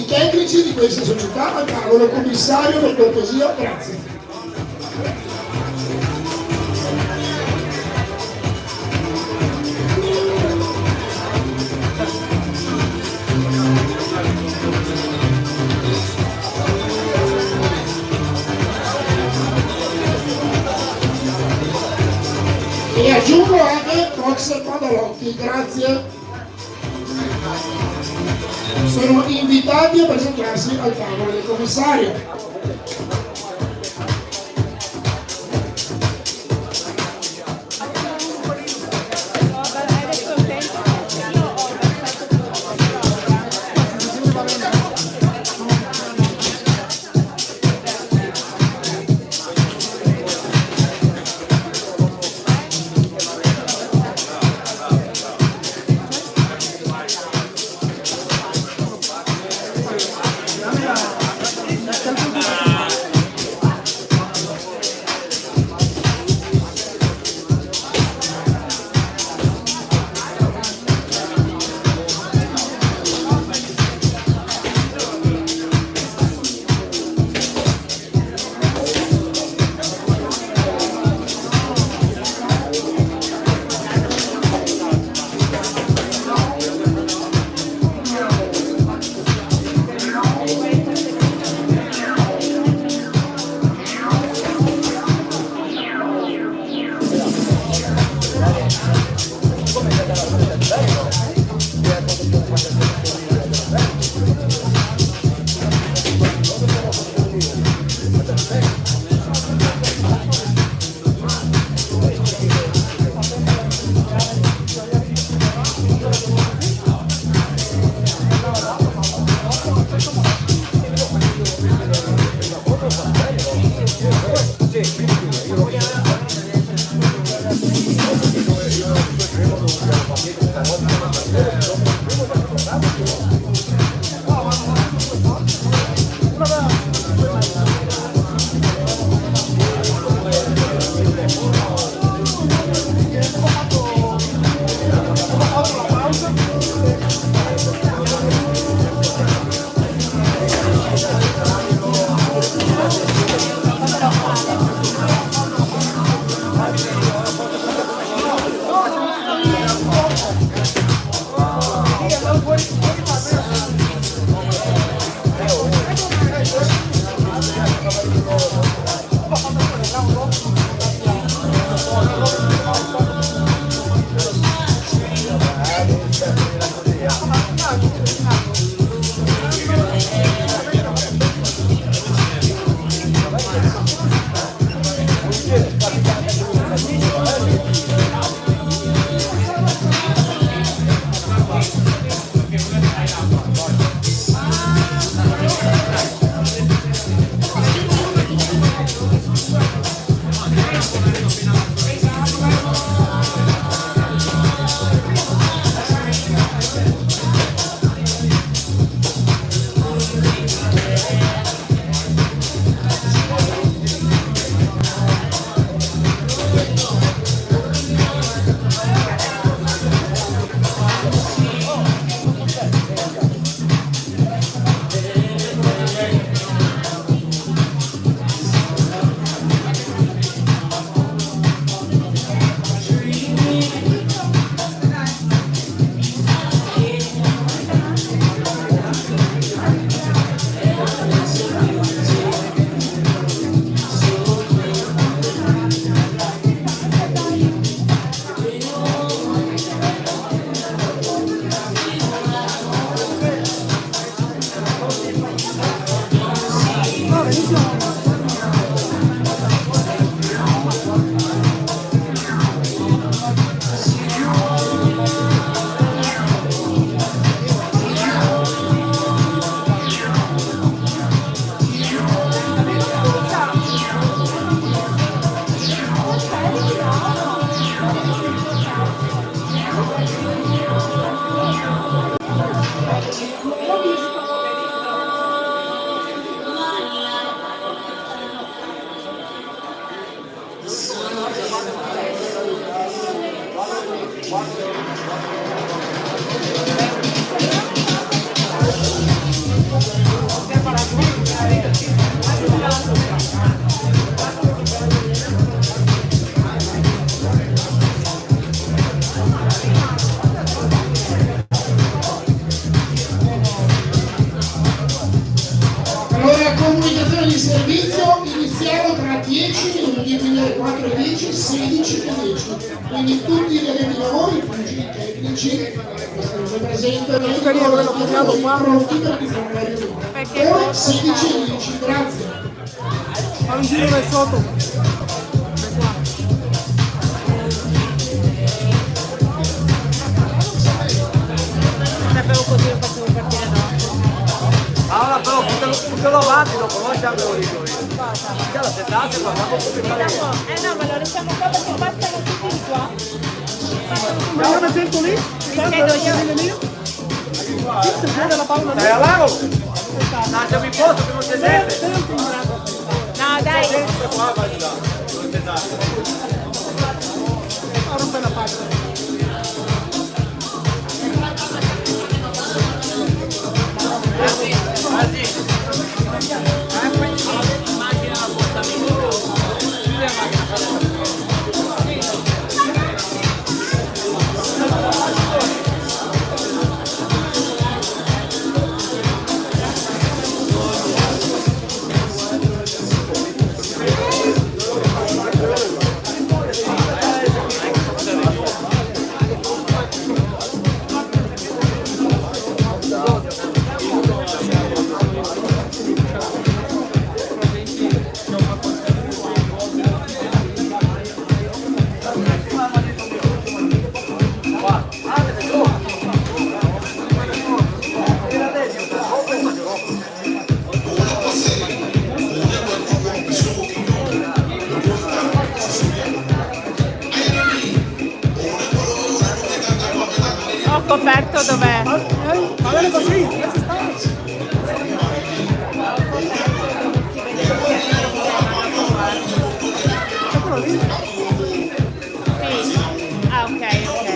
tecnici di questa società al tavolo. Commissario, per cortesia, grazie. E aggiungo anche Cox Padalotti, grazie. Sono invitati a presentarsi al tavolo del commissario. Allora, comunicazione di servizio, iniziamo tra 10 minuti, quindi alle 4:10, 16 e 10. Quindi tutti gli addetti ai lavori, i funzionari tecnici, presentano pronti per diffondere la ore 16 e 10. Grazie. Fa un giro da sotto. Sapevo così lo facevo partire dopo. Allora però buttalo avanti dopo, non siamo io. Già la settimana parliamo tutti No, ma lo lasciamo qua perché passano tutti di qua. Ma io mi sento lì? Mi siedo io. Stai a lago? Lasciami in posto che non si sente. No, dai. Qua vai di là. Rompe la pagina. Ho coperto dov'è? Va bene così, ci sta. C'è quello lì? Sì. Ah, ok, ok.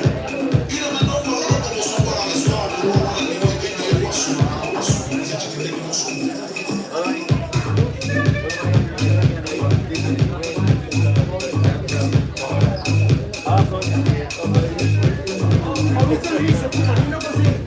Ho visto lì, se tu cammino così.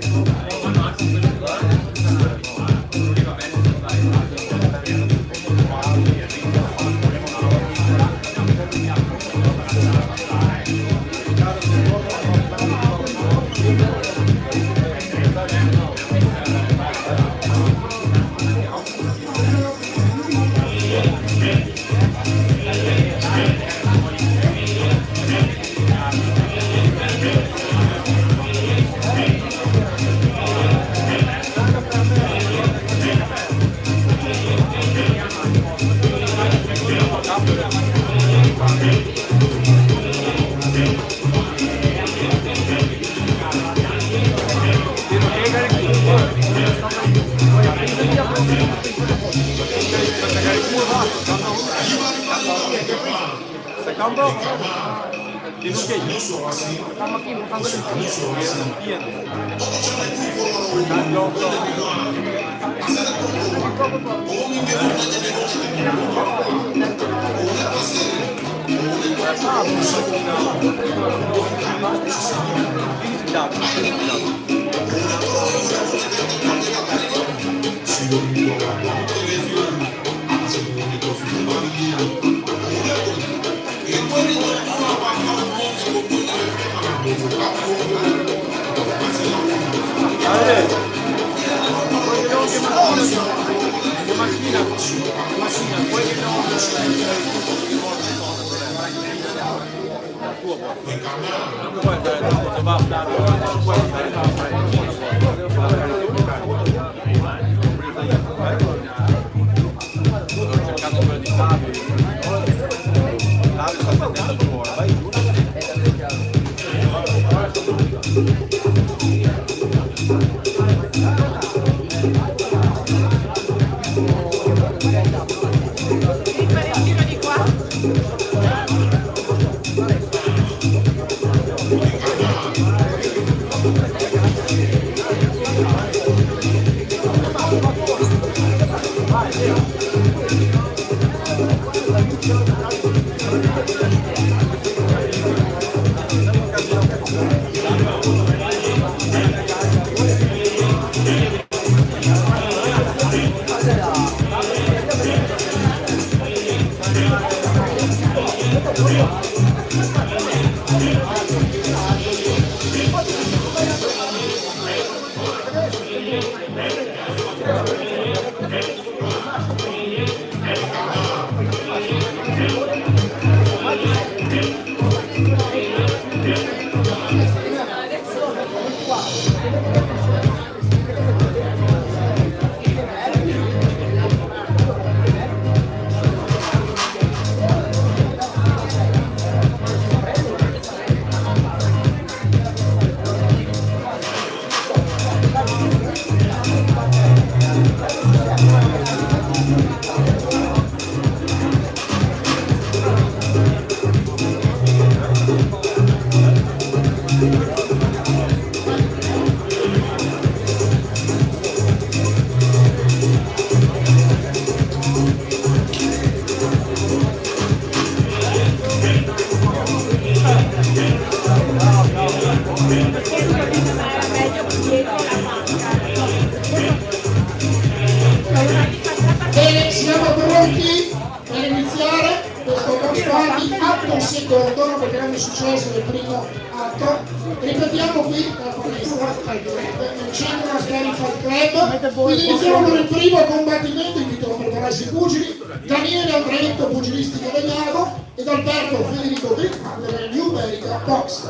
secondo, non perché hanno successo nel primo atto. Ripetiamo qui la palestra al club, nel centro la Steri Fight Club. Quindi iniziamo con il primo combattimento, invito a prepararsi i pugili. Daniele Andretto, pugilistica Legnago, ed Alberto Federico Griffante del New America Box.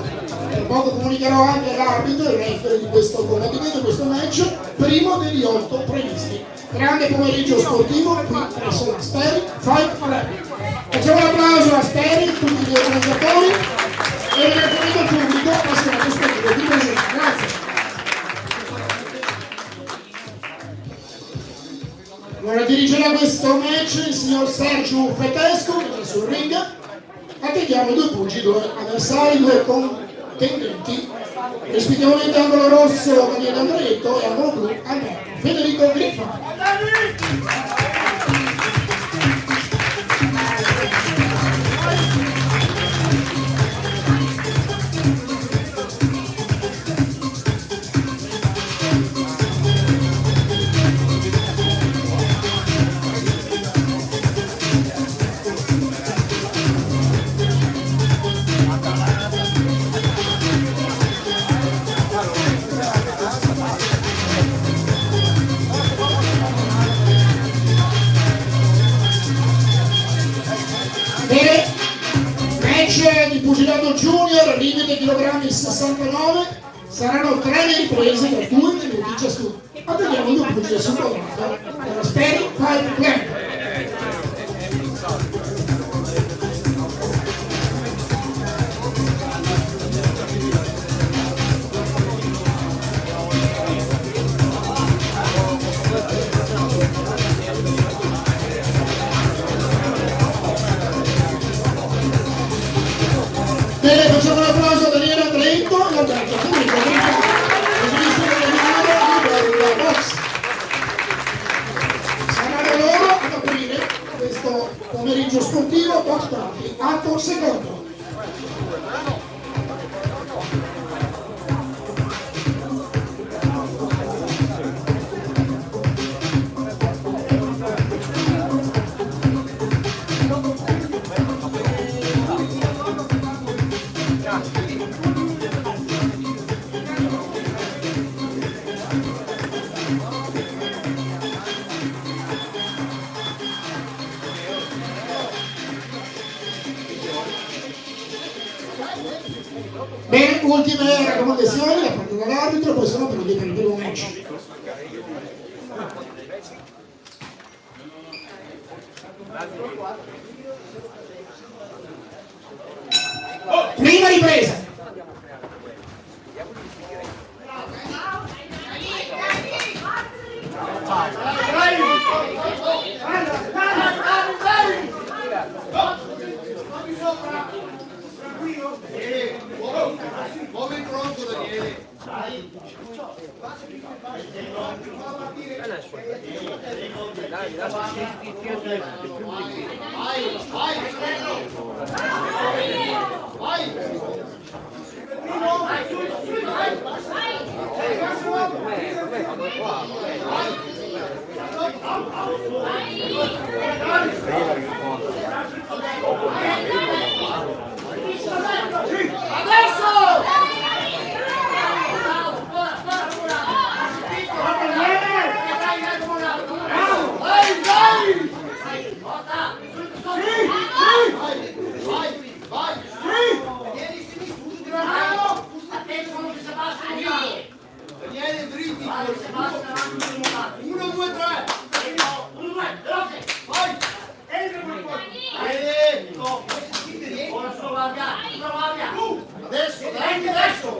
Tra poco comunicherò anche l'arbitro, il referee di questo combattimento, di questo match, primo degli 8 previsti. Grande pomeriggio sportivo qui presso la Steri Fight Club. Facciamo un applauso a Steri, tutti gli organizzatori e il ringraziamento al pubblico appassionato sportivo di presente. Grazie. Ora dirigerà questo match il signor Sergio Fetesco, che è sul ring. Attendiamo due pugili, due avversari, due contendenti. Rispettivamente angolo rosso Daniele Andretto e angolo blu Alberto Federico Griffante. Bene, match di pugilato junior, limite chilogrammi 69, saranno 3 le riprese da 2 minuti ciascuno. Attendiamo due pugili sul quadrato della Steri Fight Club. Bene, facciamo un applauso a Daniele Andretto e Alberto Federico Griffante, pugilistica Legnago di Box. Saranno loro ad aprire questo pomeriggio sportivo box party, atto secondo. Bene, ultime raccomandazioni da parte dell'arbitro, poi sono pronti per il primo match. Prima ripresa. Come pronto Daniele? Daniele dritti, 1, 2, 3. Vai! Adesso, adesso!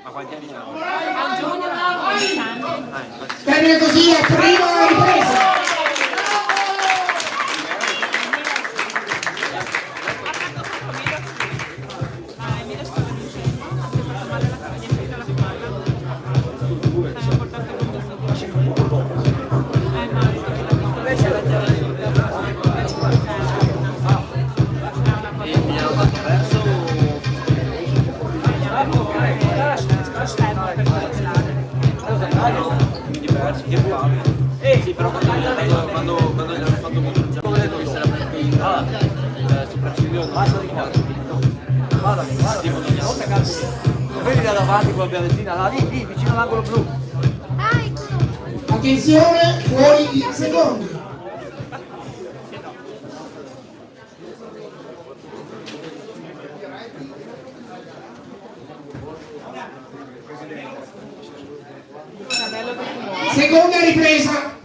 Ma quanti anni ha? Guarda, il sopracciglio basta di qua. Guarda, guarda, vedi da davanti quella bianettina là, lì, vicino all'angolo blu. Attenzione, fuori i secondi. Seconda ripresa.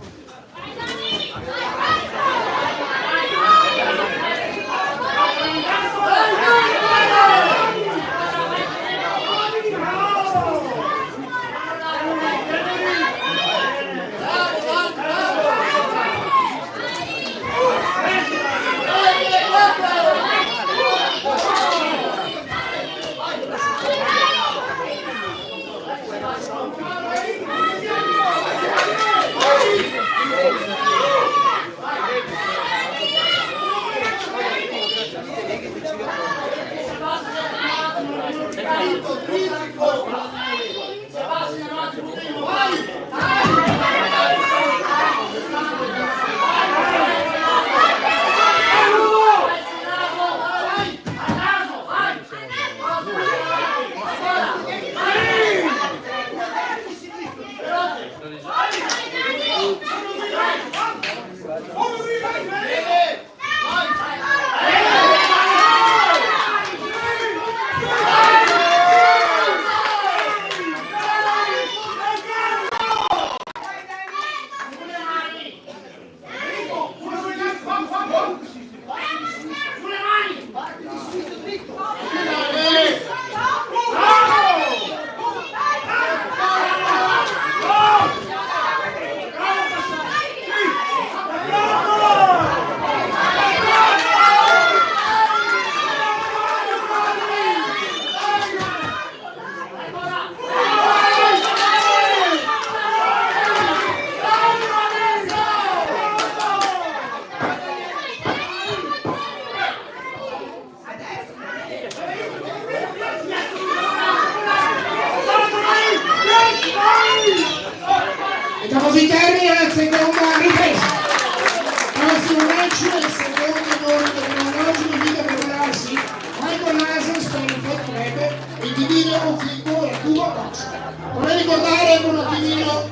E da così termina la seconda ripresa. Prossimo match, il secondo gol tecnologico invita a prepararsi Michael Nasen, Springfield Club, e divino un figo e Cuba Box. Vorrei ricordare un attimino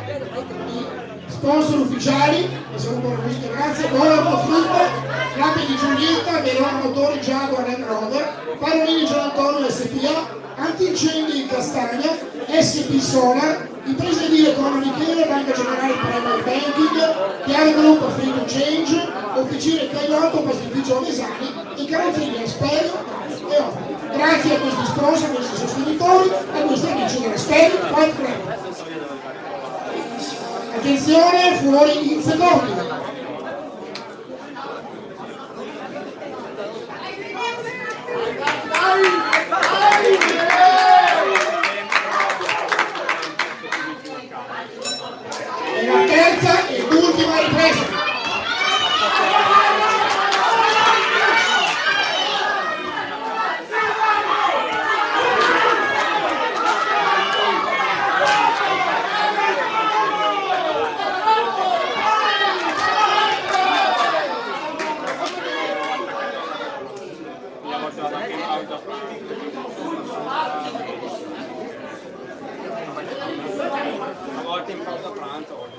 i sponsor ufficiali, che sono un po' così, grazie, Bologna Football, Club di Giulietta, Verona Motori, Jaguar Land Rover, Parolini Gian Antonio SPA, Antincendi in Castagna, SP Solar, Imprese di Economy Care, Banca Generale Primary Banking, Chiaro Gruppo Freedom Change, Officine Cagliotto, Pastificio Alesani e Carrozzeria Esperio e Opel. Grazie a questi sponsor, a questi sostenitori, a questi amici della Esperio Fight Club. Attenzione, fuori in secondi. E la terza e ultima ripresa. Una volta in pausa pranzo.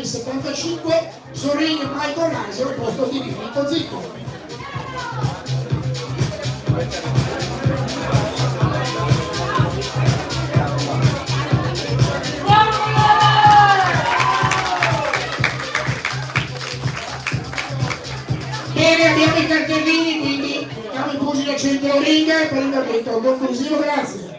il 75, sul ring Michael Nasio al posto di Filippo Zicco. Bene, abbiamo i cartellini, quindi mettiamo i pugili al centro ring per il verdetto conclusivo, grazie.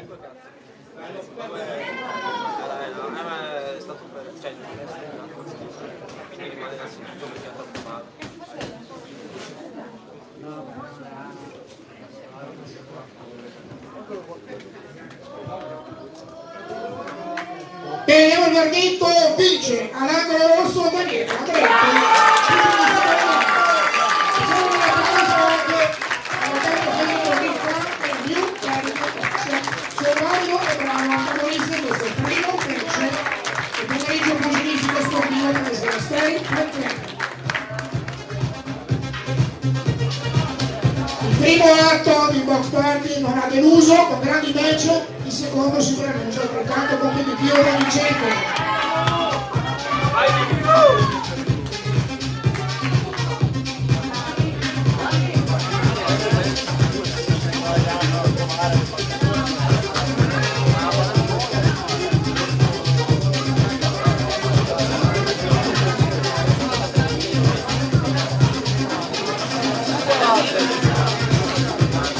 Bene, il verdetto vince all'angolo rosso Daniele Andretti. Valido e bravo antagonista, questo è il primo match del pomeriggio pugilistico sportivo della State Club. Il primo atto di box party non ha deluso con grandi match, il secondo sicuramente altrettanto competitivo da vincente.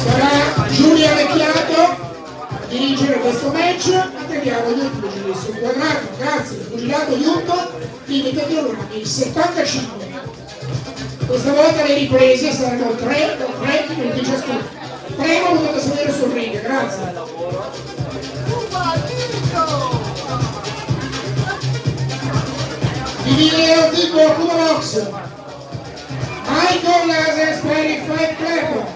Sarà Giulia Vecchiato a dirigere questo match, attendiamo gli pugili sul quadrato, grazie, il pugilato aiuto, limite di orari, il 75. Questa volta le riprese saranno 3 minuti ciascuno. Prego, potete salire sul ring, grazie. Divide lo Zicco Cuba Box. Michael Laser Spreading Fight Club.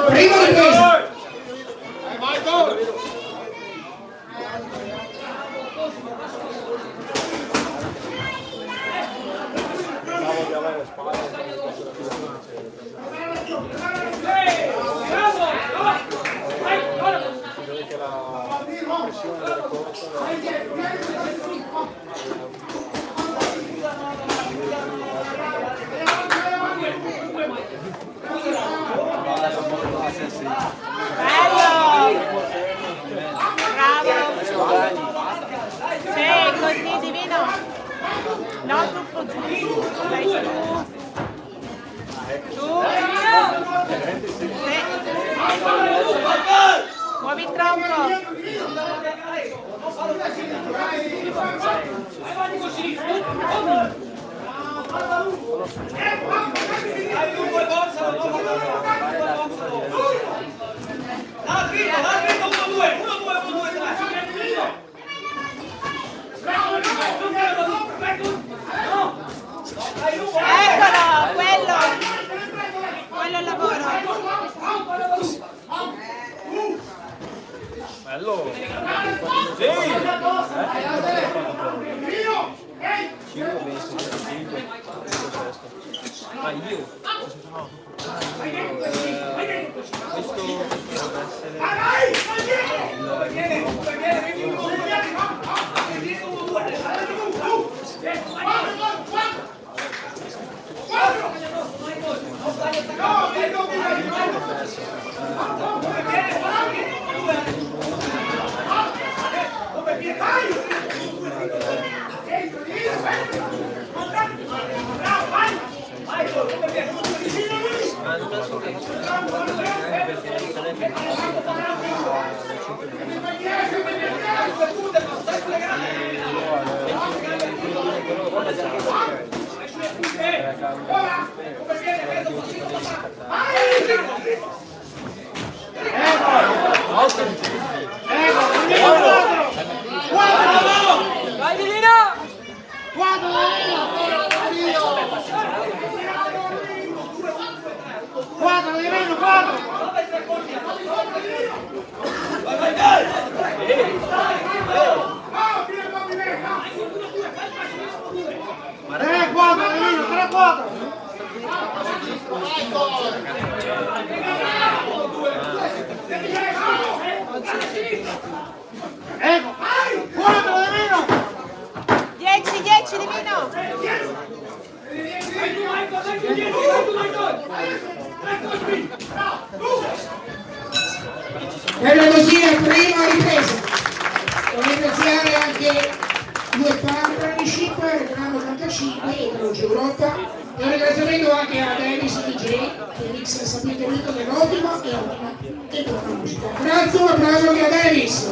Prima ripresa. Bello! Bravo! Sì, così divino! Non troppo giù! Dai su! Su! Sì! Muovi il tronco! Eccolo, quello è il lavoro. Bello! Sì! 5 penso, 5. Ma io? Questo dovrebbe essere Vai Divino! Quadro di meno, quadro! Tre quadro di meno, tre quadro! Ecco, quadro di meno! 10 Divino! Bella così la prima ripresa. Vorrei ringraziare anche due partnership, Reclamo 85 e Croce Europa. E un ringraziamento anche a Davis DJ che mixa sapete molto dell'ottima e ottima e buona musica. Grazie, un applauso anche a Davis.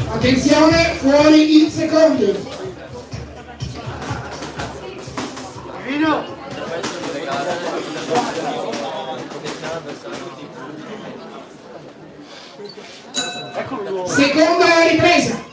Attenzione, fuori il secondo. Vino. Seconda ripresa.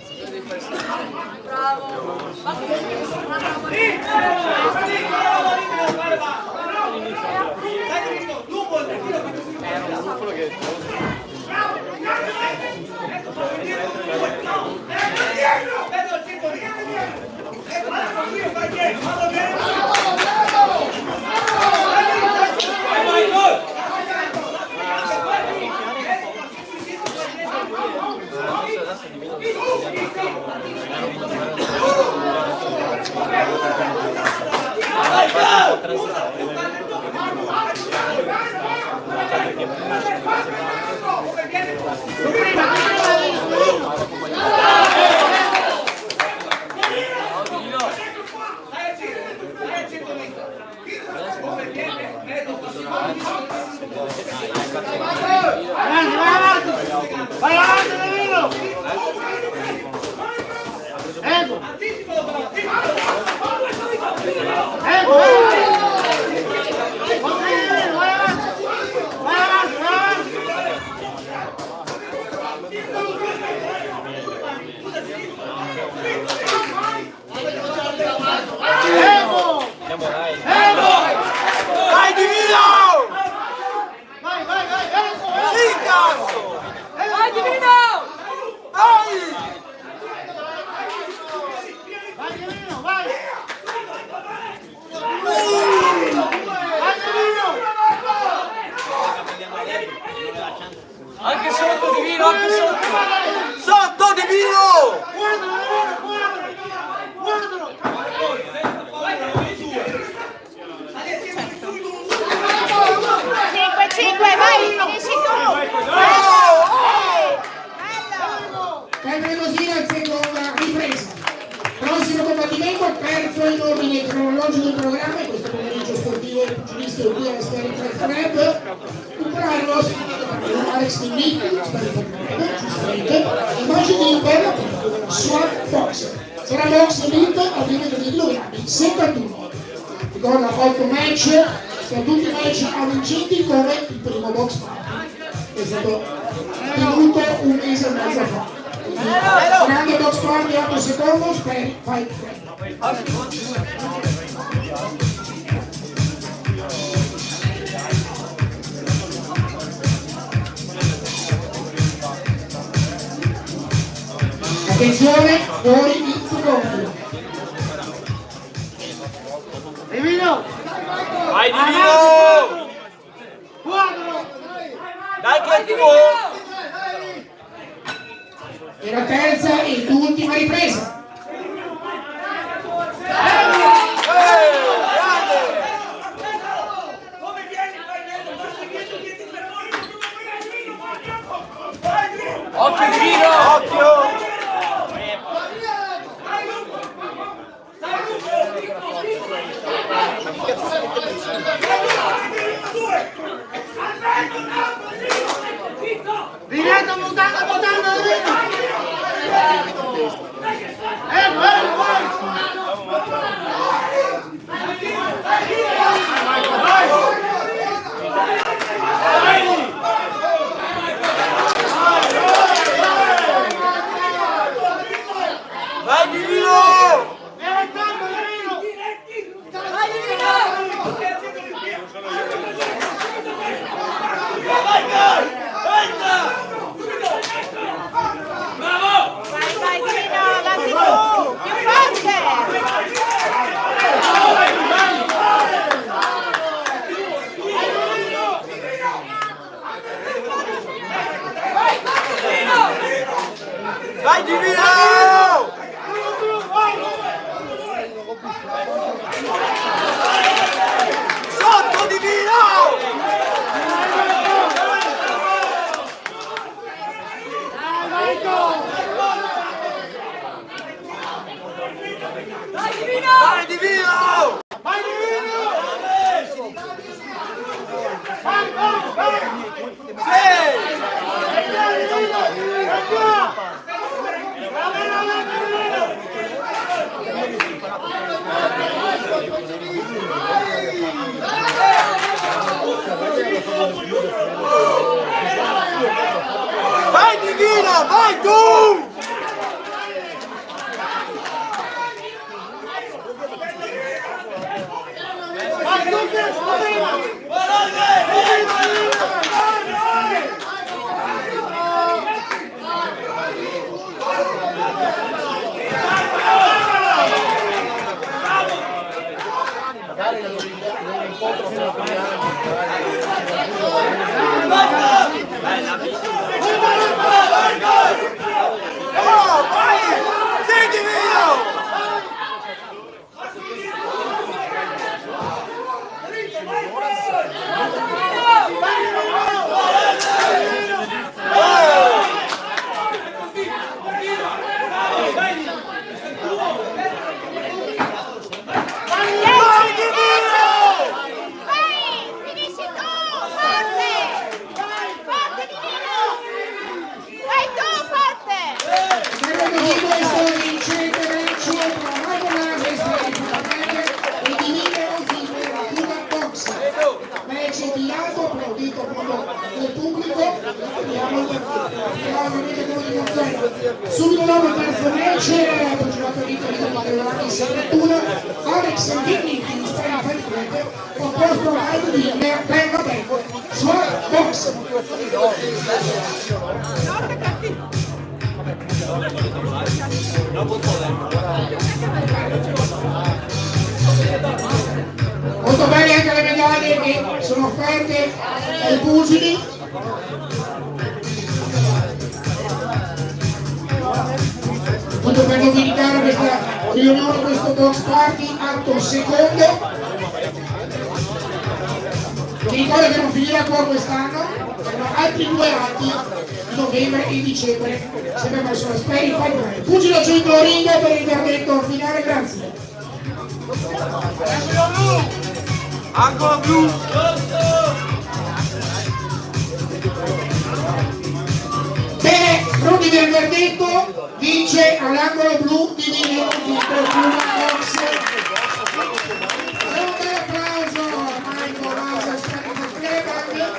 Vai avanti, Danilo! Ecco! Ecco! Vai Divino! Vai, vai, vai! Sì, cazzo! Vai Divino! Vai! Vai Divino, vai! Vai Divino! Anche sotto Divino, anche sotto! Sotto Divino! Guardalo! 5, vai, finisci tu! Sempre così la seconda ripresa. Prossimo combattimento, terzo in ordine cronologico del programma, in questo pomeriggio sportivo del pugilista qui alla Sperry Fight Club. Un Carlos, un Alex Nick, Sperry Fight Club, giustamente, immagini per la sua box. Sarà box elite a livello di kg 71. Ricorda 8 match, sono tutti match avvincenti come il primo box party. È stato tenuto un mese e mezzo fa. Grande box party 8 secondi per Fight Club. Attenzione, fuori il secondo. Divino! Vai Divino! Quadro! Dai che ti vuoi! E la terza e l'ultima ripresa. Occhio giro! Occhio! Diventa montata, Vai Divino! Vai Gino, avanti tu! Più forte! Vai Divino! Sotto Divino! Vai Divino! Vai Divino, vai tu! Oh, vai! Sì, Divino! Applaudito proprio dal pubblico, subito dopo il terzo match, poi giocato Italia davanti in segnatura, Alex Anghini di Stella Felipe, opposto al di Benno Benno, sua box. Molto bene anche le medaglie che sono offerte ai pugili. Molto per domenicare questa riunione, questo box party, atto secondo. Vi ricordo che non finirà qua quest'anno, saranno altri 2 atti in novembre e dicembre, sempre verso la Speri Final. Pugilo centro ring per il verdetto finale, grazie. Angolo blu! Bene, pronti per il verdetto, vince all'angolo blu di Divino di Puma Box. Un bel applauso a Michael Rosa, Sperico Club.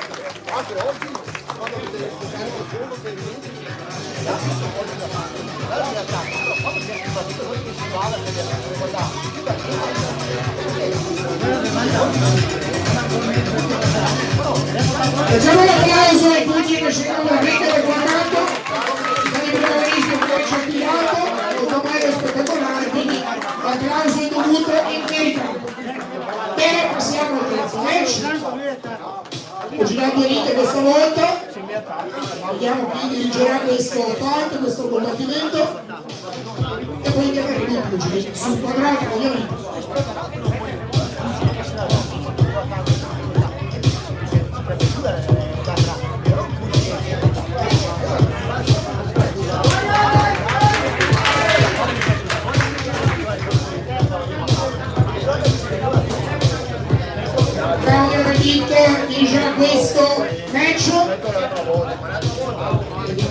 Facciamo l'applauso ai pugili che scendono dalla rete del quadrato, sono i protagonisti che poi ci hanno tirato, molto bello e spettacolare, quindi l'applauso è dovuto in meritato. Bene, passiamo al terzo match. Pugilato elite questa volta. Vediamo chi dirigerà questo fight, questo combattimento. E poi chiamare i pugili sul quadrato, ovviamente. Claudio Radito dirigerà questo match.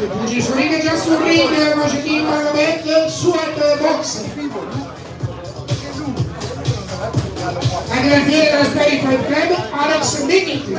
Pugili su ring, già sul ring, Majetin Magomed, Suat Box. Anche la fiera della Sperry Fight Club, Alex Dignity.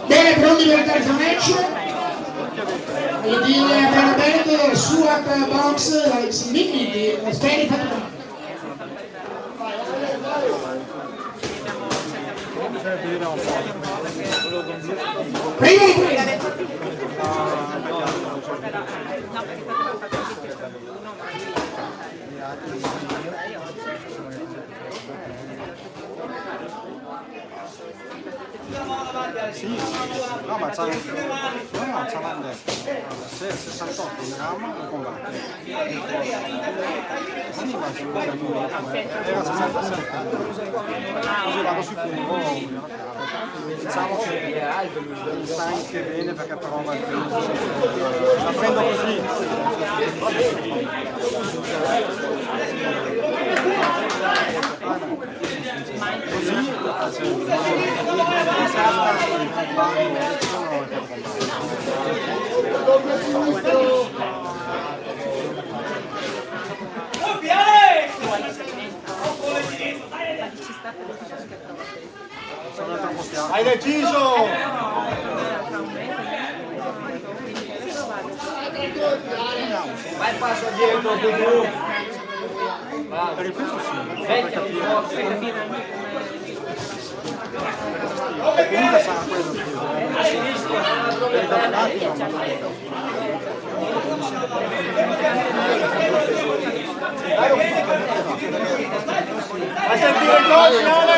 Bene, pronti per il terzo match? E di Magomed, Suat Box, Alex Dignity, Sperry Fight Club. Prima di Sì, no, ma c'ha detto, se 68 grammi lo combatte. Sì, ma ci vuole era 67. Così vado sicuro. Diciamo che sta anche bene perché prova il peso. La prendo così. Hai deciso? Vai passo dietro, Dudu. Per il peso sì. Comunque sarà quello più. A sinistra. Vai sentire il gol finale!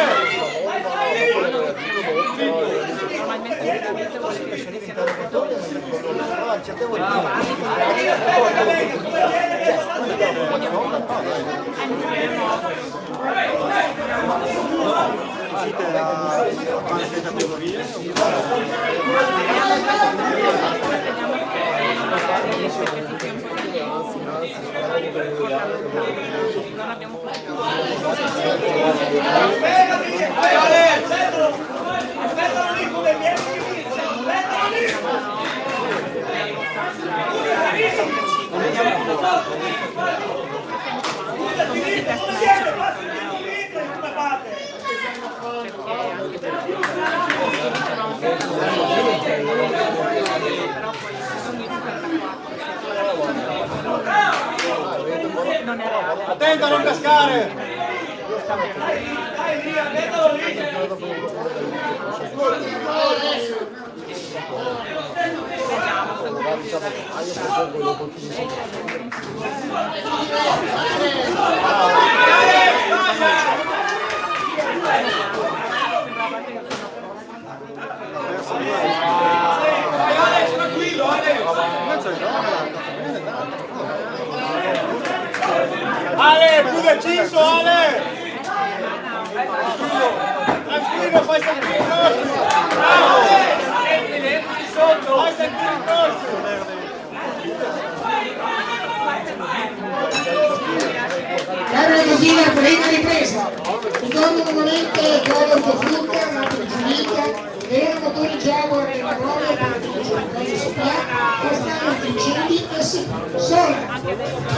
Uscite da quante categorie? Non abbiamo Attento a non cascare! preciso, Ale! Tranquillo, fai sentire il croce! Bravo! Fai sentire il croce! Cambia così la prima ripresa. Ritorno nuovamente Colombo Frutta, Napoli Giulietta, Verona Motori Jaguar e la prova per il Sopra, Castano Vincendi e Sola.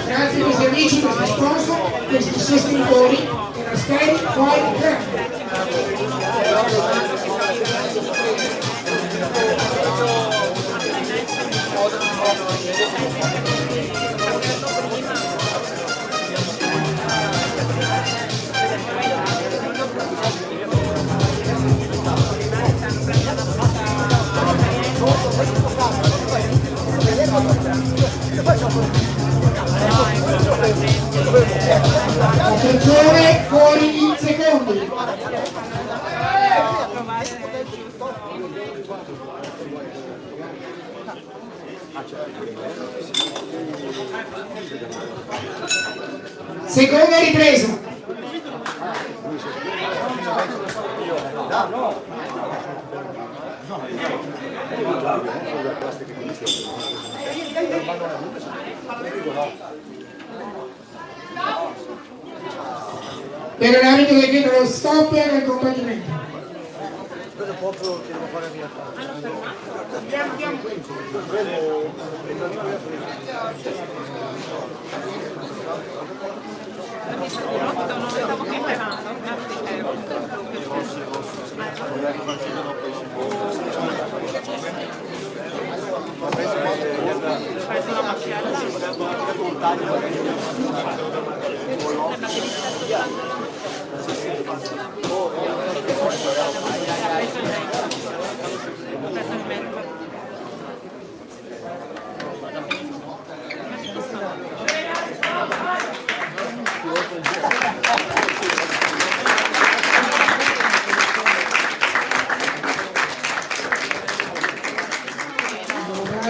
Grazie a questi amici, questi sponsor, questi sostenitori e la Steri poi grande. Attenzione, fuori in secondi. Seconda ripresa. Per l'arbitro che chiede lo stop e l'accompagnamento.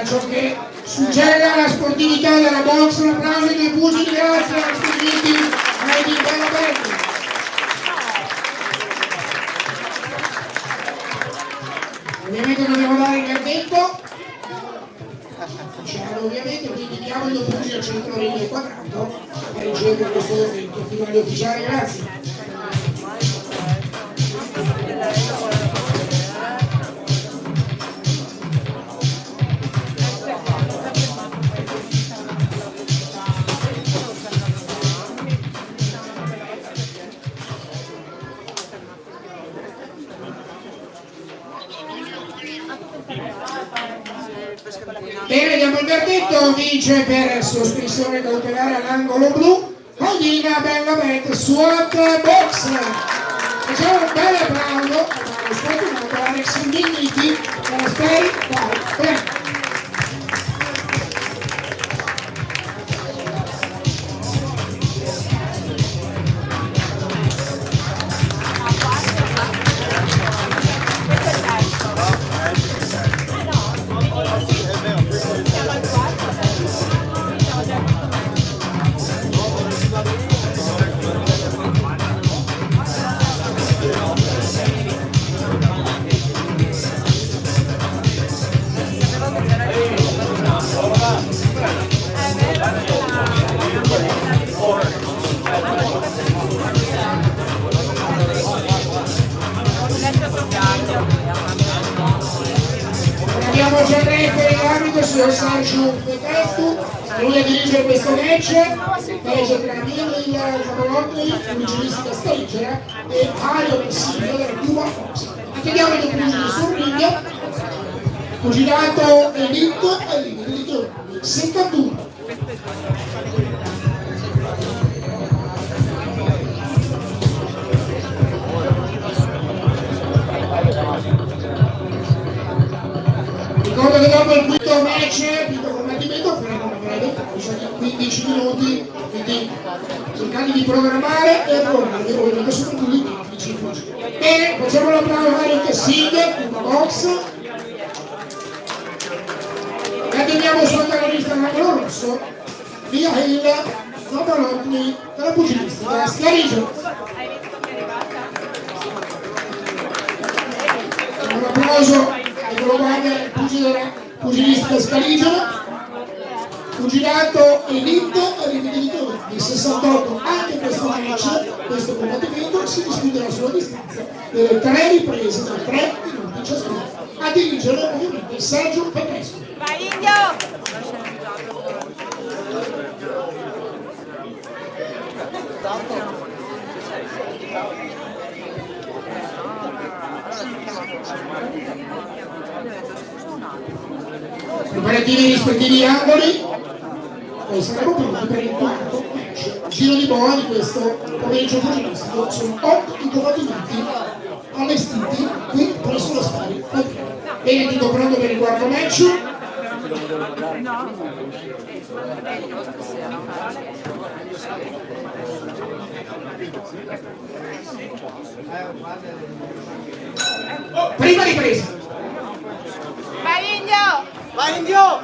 Ciò che suggella la sportività della box, un applauso ai pugili, grazie ai nostri amici di Bella Belli. Ovviamente dobbiamo dare il verdetto, ovviamente, quindi diamo il pugile al centro ring quadrato a ricevere questo momento finale ufficiale, grazie. Bene, diamo il verdetto, vince per sospensione cautelare all'angolo blu, Collina Bellabet SWAT Box. Facciamo un bel applauso allo sfortunato Alex Migniti della Stay Dai Brand. Abbiamo già detto l'arbitro signor Sergio Petretto, lui a dirigere questo match tra Emilio Zanolotti, pugilistica Stegera e Mario Messino della Cuba Fox. Chiediamo i pugili sul ring, pugilato elite e limite di turno, 71. Ricordo che dopo il quinto match, quinto combattimento, faremo una breve pausa di 15 minuti, quindi cercate di programmare e provare, ovviamente sono tutti tecnici. Bene, facciamo l'applauso a Mario Tessing, una box. E andiamo sul canalista angolo rosso, via Hill, Zanolotti, la pugilistica Scaligia. Hai visto che è arrivata? Un applauso ai colleghi pugilistica Scaligia. Pugilato elite rivendicatori di 68 anche questo match, questo combattimento si disputerà sulla distanza delle 3 riprese da 3 minuti ciascuno. A dirigere ovviamente Sergio Petrescu. Vai Indio! Preparativi ai rispettivi angoli, poi saremo pronti per il quarto match. Giro di boa di questo pomeriggio pugilistico, sono 8 i combattimenti allestiti qui presso lo stadio. Bene, tutto pronto per il quarto match. Prima ripresa. Vai Indio! Vai Indio!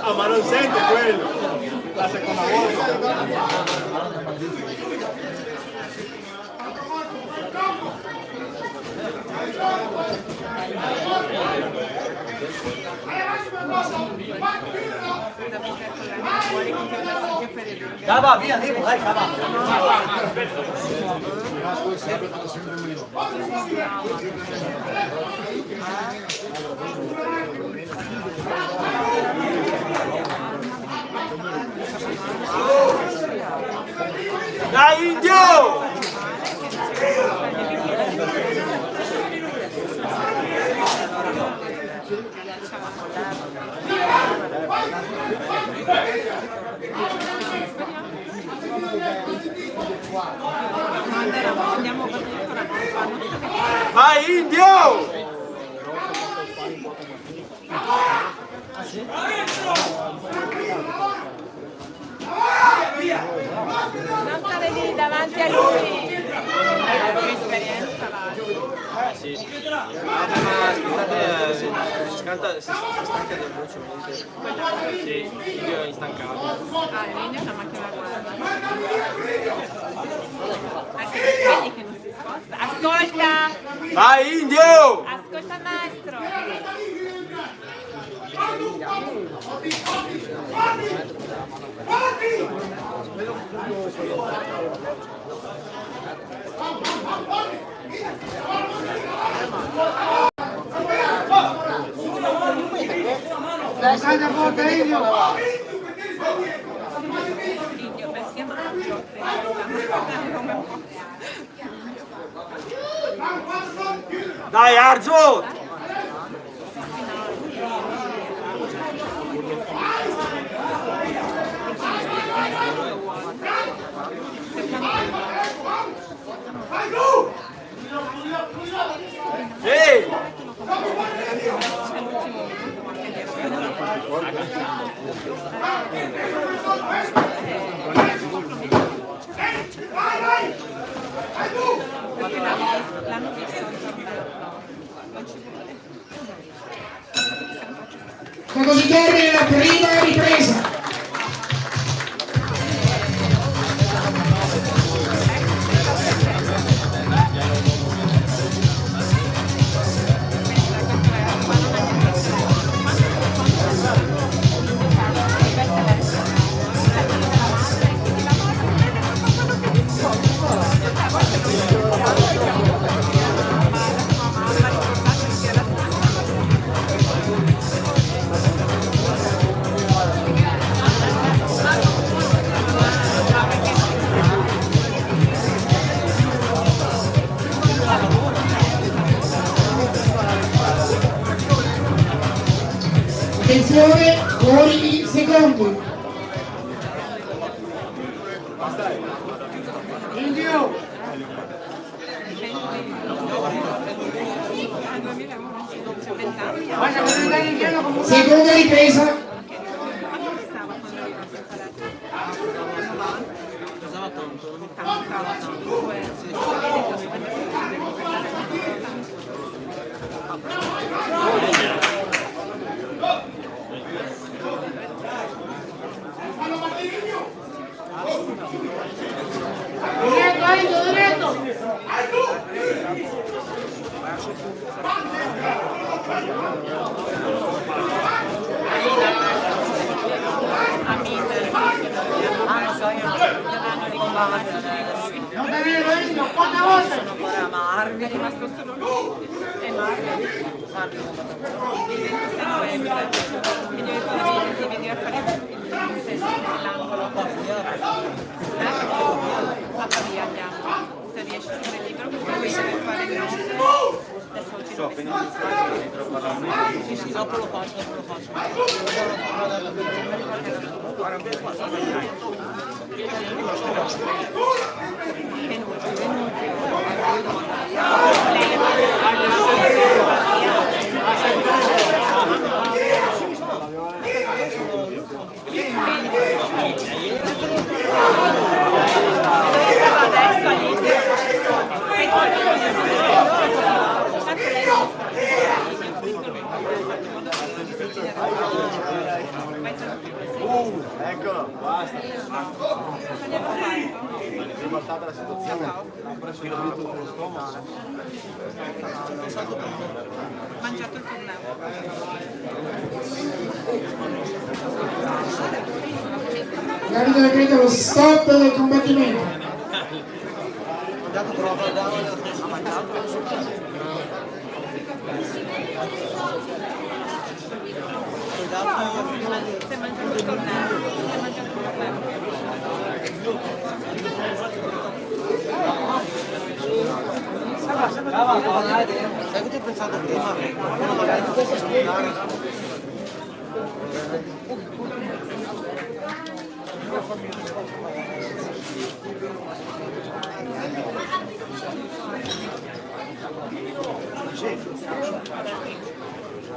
Ah, ma non sente quello! La seconda volta! Cava, via, Nemo, dai, cava. Dai Indio! Vai Indio! Non stare lì davanti a lui! Che esperienza là! Sì. Ma aspettate, si stanca velocemente. Sì, io è instancabile. Ah, l'Indio è una macchina da guerra. Anche vedi che non si sposta. Ascolta! Vai Indio! Ascolta il maestro! Indio, beh, si chiama Dai Arzo! Ehi! L'hanno visto non ci vuole. Ma così termina la prima ripresa. Attenzione, fuori i secondi. Indio! Seconda ripresa. Pesava tanto, non mi Cantava tanto, Diretto. sono ancora Marvi, è rimasto solo lui e Marvi il 26 novembre che deve venire a fare il senso nell'angolo a Pavia andiamo, se riesci a stare libero perché poi deve fare il nome adesso oggi so, appena mi stai dentro parlare. Sì, dopo lo faccio. Eccolo, basta. È ribaltata la situazione. Ha preso il dito dello stomaco. mangiato il torneo. L'arbitro decreta lo stop del combattimento. Mangiato troppo, ha mangiato. Si è mangiato il torneo. Si è mangiato il torneo. Sai che ti ho pensato prima? Quando magari ti puoi ascoltare.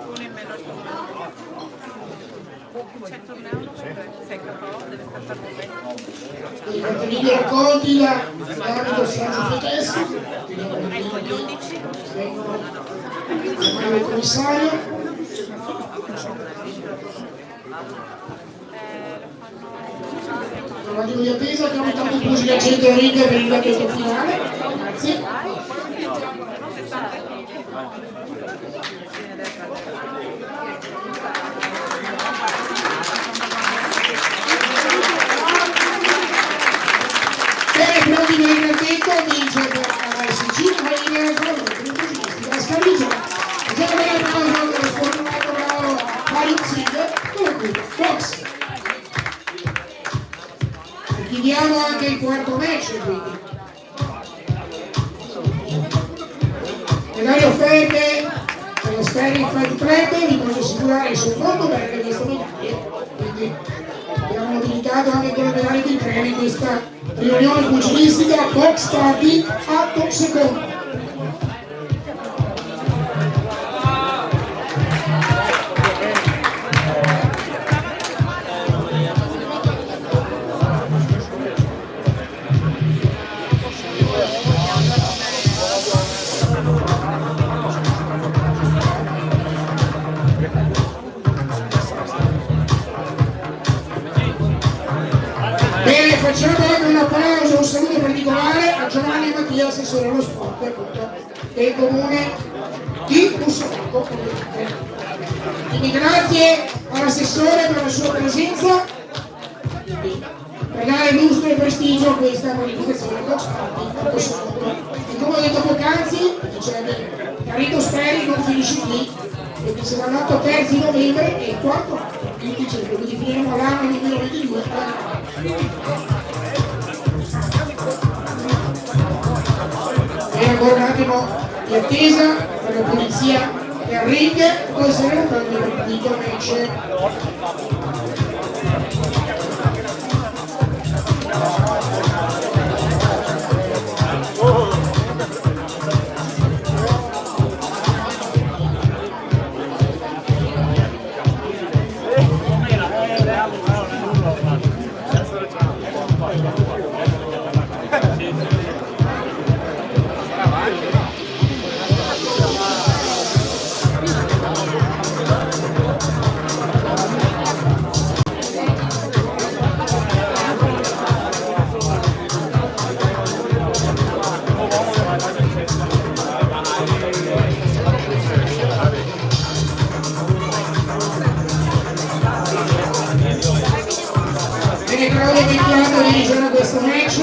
Uno in meno. C'è il torneo, secco, deve stare per un I cartellini raccolti dall'arbitro Sergio Feteschi, ecco gli 11. vengono chiamati il commissario. Un attimo di attesa, abbiamo intanto il pugile a centro ring per il gabinetto finale. Grazie. Bene, pronti per il verdetto, vince per ASC, Marina Zolone, la Scarigia. Facciamo vedere il proposito dello sfortunato bravo Mario Zig, dunque, box. E chiudiamo anche il quarto match, quindi. Medaglio ferme per lo Sperring Fight Club, vi posso assicurare il secondo bene di questa medaglia, quindi abbiamo notificato anche con le medaglie di premio in questa riunione pugilistica box party atto secondo. Bene, facciamo anche un applauso, un saluto particolare a Giovanni Mattia, assessore allo sport appunto, del comune di Bussolaco. Quindi grazie all'assessore per la sua presenza, per dare lustro e prestigio a questa manifestazione box party. E come ho detto poc'anzi, dicevo, Carito Speri non finisce qui, perché sarà l'8 terzi novembre e il 4 il dicembre, quindi finiremo l'anno 2022. E ancora un attimo di attesa per la polizia del ring, poi saremo pronti per il partito match. questo match.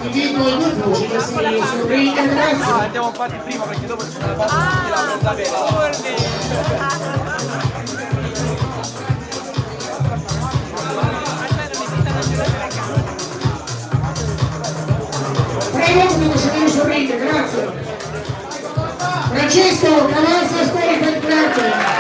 Invito i due pugili a salire sul ring, grazie. Andiamo fatti prima perché dopo ci sono le base che la va bene. Prego, potete salire sul ring, grazie. Francesco, Cavalza, storica di Prato.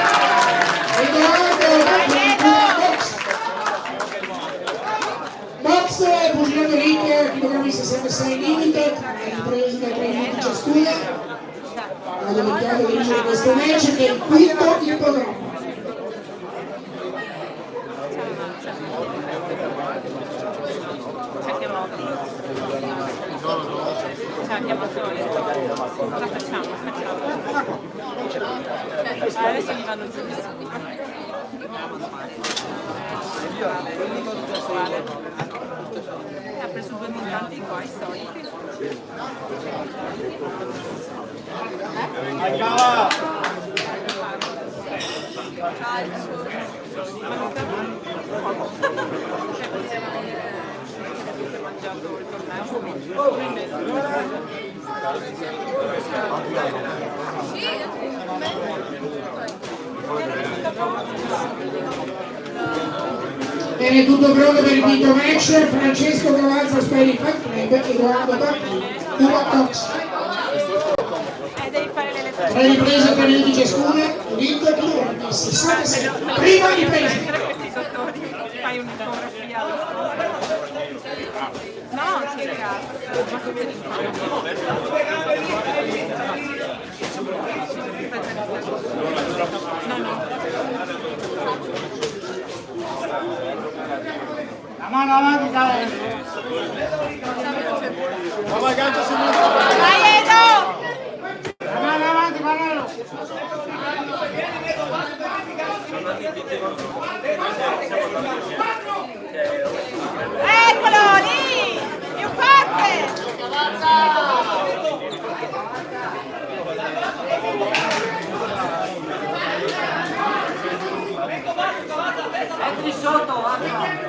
Box, pugilato ring, chilogrammi 66 limited, riprese da 3 minuti ciascuna. Vado iniziato a dirigere questo match che è il quinto in programma. Cosa facciamo? Adesso mi vanno giù. Ha preso 2 miliardi qua, i soliti. Mangiato il Bene, tutto pronto per il quinto match. Francesco Cavalza, Speri Fan Club, Edoardo Bacchi, Uva Cox. devi fare le lettere. 3 riprese, 3 minuti ciascuna, ring, chilogrammi 66. Prima ripresa. Questi dottori, fai un'ecografia. No, che cazzo, ma che La mano avanti, dai! Come gancio sinistro! Dai Edo! La mano avanti, Manolo! Eccolo lì! Più forte! Entri sotto, guarda.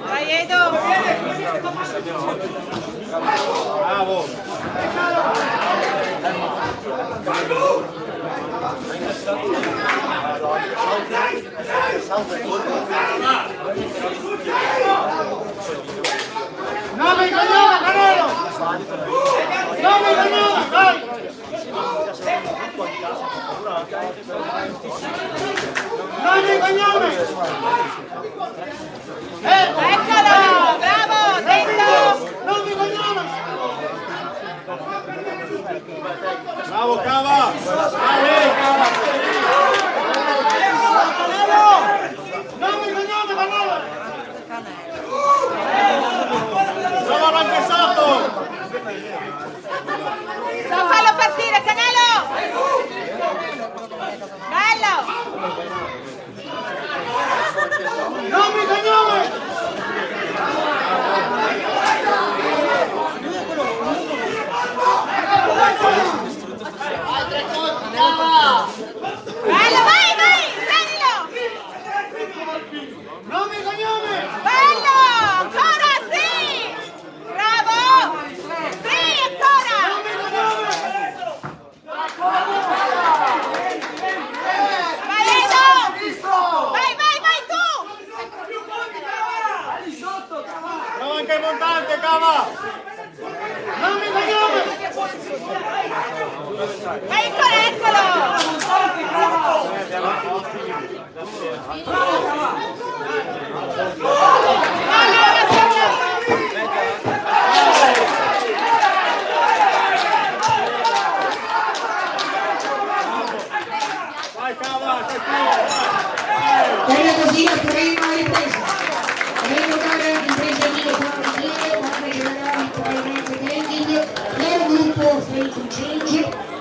Vai Edo! Bravo! No mi cognome, Manolo! No mi cognome, dai! No mi cognome! Eccolo! Bravo! Dentro! Non mi cognome! Bravo, Cava! Non mi cognome, Manolo! Bravo, anche sotto! Non fallo partire, Canelo! Bello! Non mi cognome! Bello, vai, vai! Prendilo! Non mi cognome! Bello! Ancora, sì! Bravo! Sì, ancora! Non mi cognome! Vai, Edo! Vai, vai, vai tu! Bravo anche il montante, Cava! Non mi cognome! Vai, ancora, eccolo! Vai, Cava! Bene così la prima ripresa. Vengo dare ripresa di 4 giri, 4 generali, 3 mezze banking, chiaro gruppo Freight Change,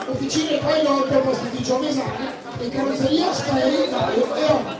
officine poi 8 posticcio Mesane e carrozzeria Sky, Dario e Roma.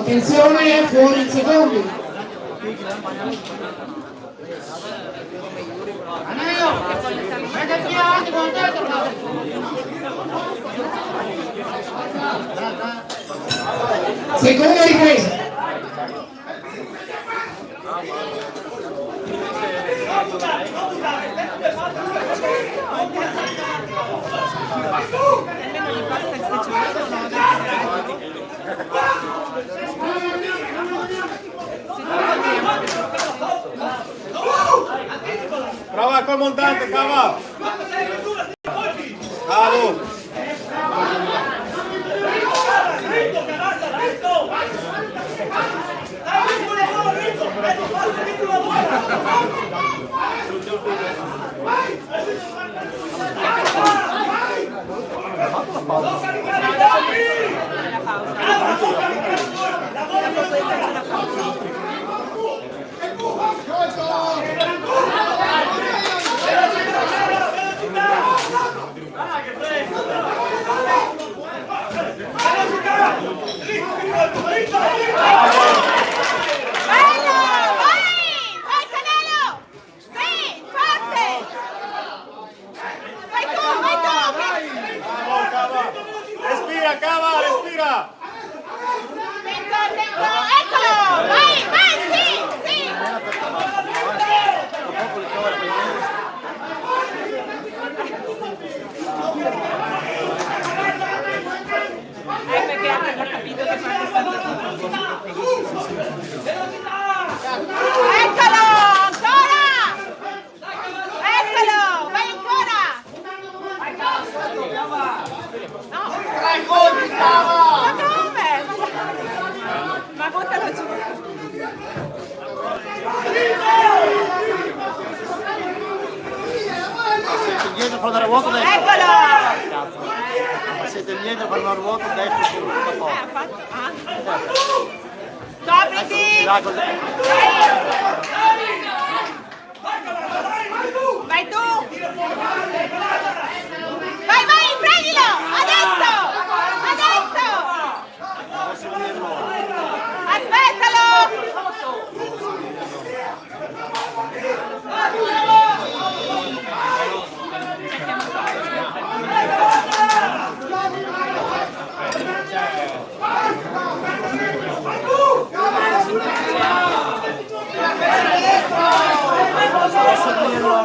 Attenzione, fuori in secondi. Seconda ripresa. Nemmeno gli passa il seggiolino, no? Prova col montante, cava! Cavo! Respira, cava, respira! Eccolo! Vai, vai, sì, sì! Perché ha capito che fa questa Eccolo! Ancora! Eccolo! Vai ancora! No! Ma come? Ma buttalo giù! Siete indietro per andare a vuoto destro. Eccolo! Siete indietro per andare a vuoto destro su la Ha porta. fatto... Copriti! Là col destro. Vai tu! Vai, vai, prendilo! Adesso! Adesso! Aspettalo!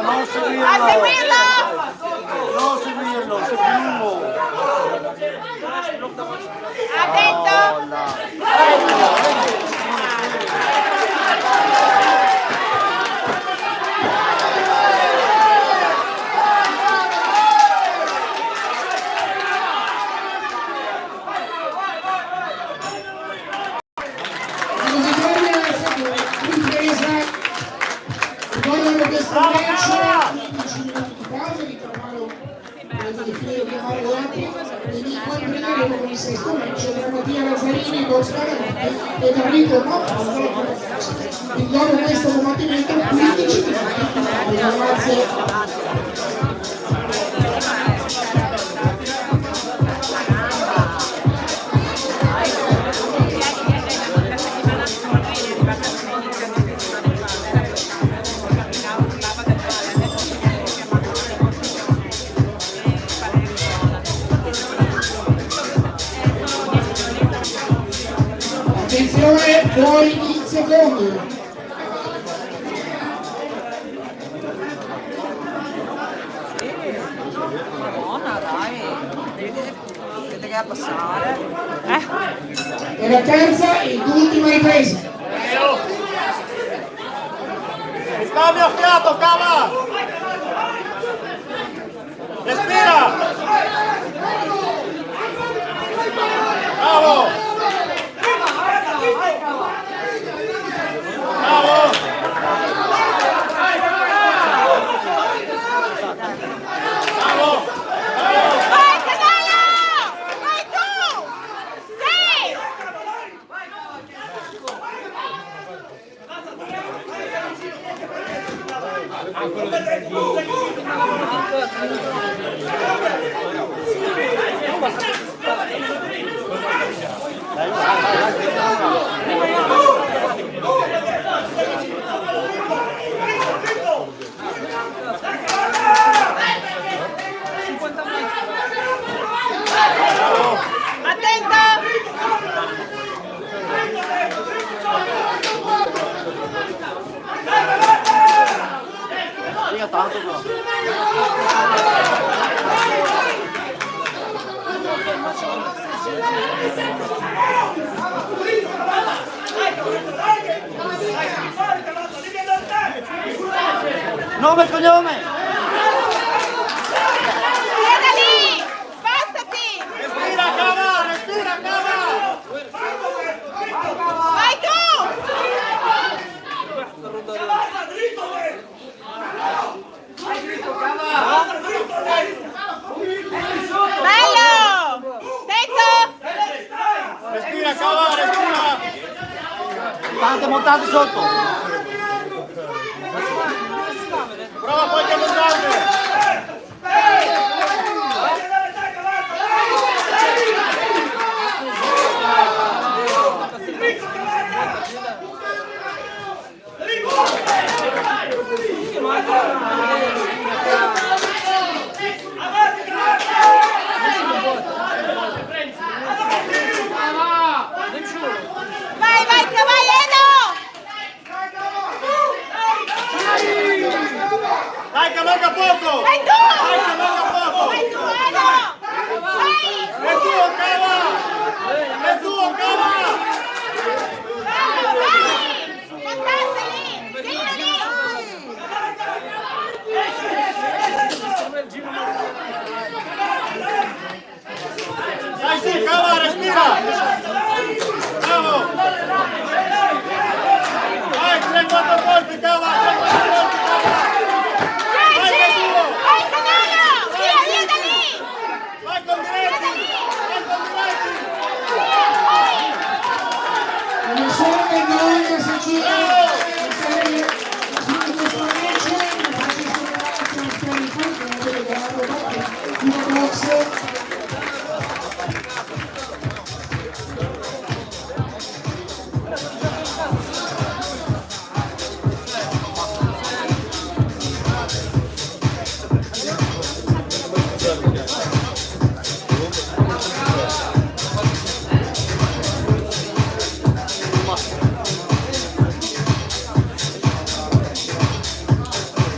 Non seguirlo! A seguirlo! Non seguirlo, seguirlo! Attento! Così termina la seconda ripresa. Ricordano questo match 15 minuti di pausa, di Carvalho volendo definire che Mario Gatti, quindi poi prenderemo con il sesto match tra Mattia Lazzarini, Box Baranotti ed Enrico Noffolo. Quindi dopo questo combattimento 15 minuti di pausa. Grazie. Attenzione, fuori in secondi. Madonna, dai! Vedete che a passare? E la terza ed ultima ripresa. Riscambio a fiato, cava! Respira! Bravo! Bravo! Bravo! Vai, Canello! Vai tu! Sì! attento! Mica tanto però. Nome e cognome! Via da lì! Spostati! Respira, cava, respira, cava! Vai tu! Bello! Attento! Respira, cava, respira! Tante montate sotto! Prova poi che montante! Vai, vai, cavallero! Dai che manca poco! Vai tu! Dai che manca poco! Vai tu, Edo! Vai! È tuo, cava! È tuo, cava! Bravo, vai! Montate lì! Tieni lì! Dai su, cava, respira! Bravo! Vai, 3-4 colpi, cava! 3-4 colpi, cava! Vai che è tuo! Vai, canale! Via, via da lì! Vai con diretti! Vai con diretti! Non sono che noi se ci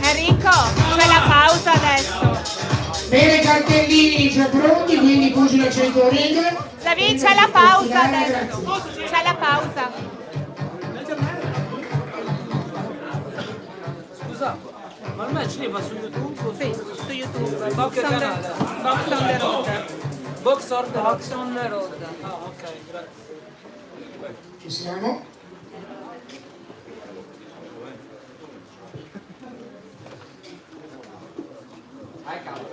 Enrico, c'è la pausa adesso. Bene, cartellini già pronti, quindi pugile 100 righe. David, c'è la pausa adesso. C'è la pausa. Scusa, ma il match lì va su YouTube? Sì, su YouTube. Box Box on canale? the road. Box on the road. Ah, ok, grazie. Ci siamo.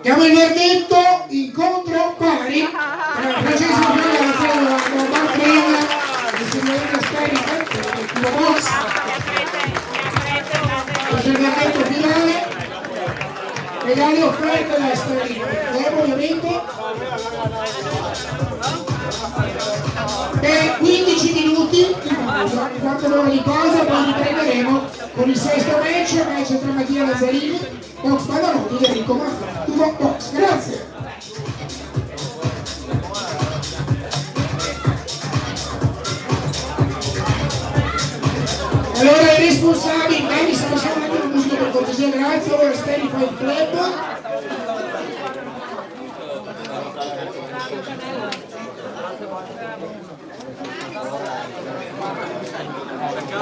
Diamo il verdetto, incontro pari tra Francesco Fiorenzo e la Barcena, il signore Sterica, il tuo box, questo è il verdetto finale, regale offerte da Sterica, dopo ovviamente, per 15 minuti di pausa, un quarto d'ora di pausa, poi riprenderemo con il sesto match tra Mattia Lazzarini, box Pavarotti e Enrico Maffra, tuo box, grazie! Allora i responsabili, mi sta facendo anche la musica per cortesia, grazie, ora Steli fa il club.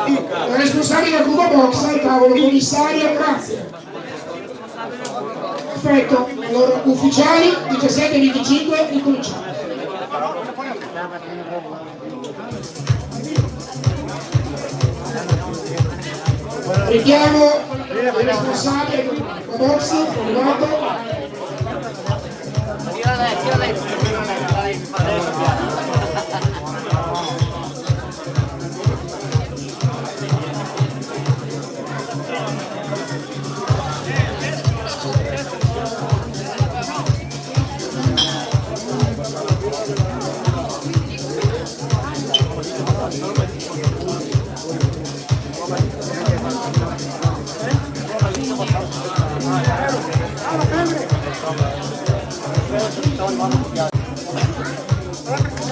Il responsabile del gruppo box al tavolo, commissario, grazie. Perfetto, allora ufficiali 17-25, ricominciamo. Richiamo il responsabile del gruppo box, arrivato. Tira lei, Bravo!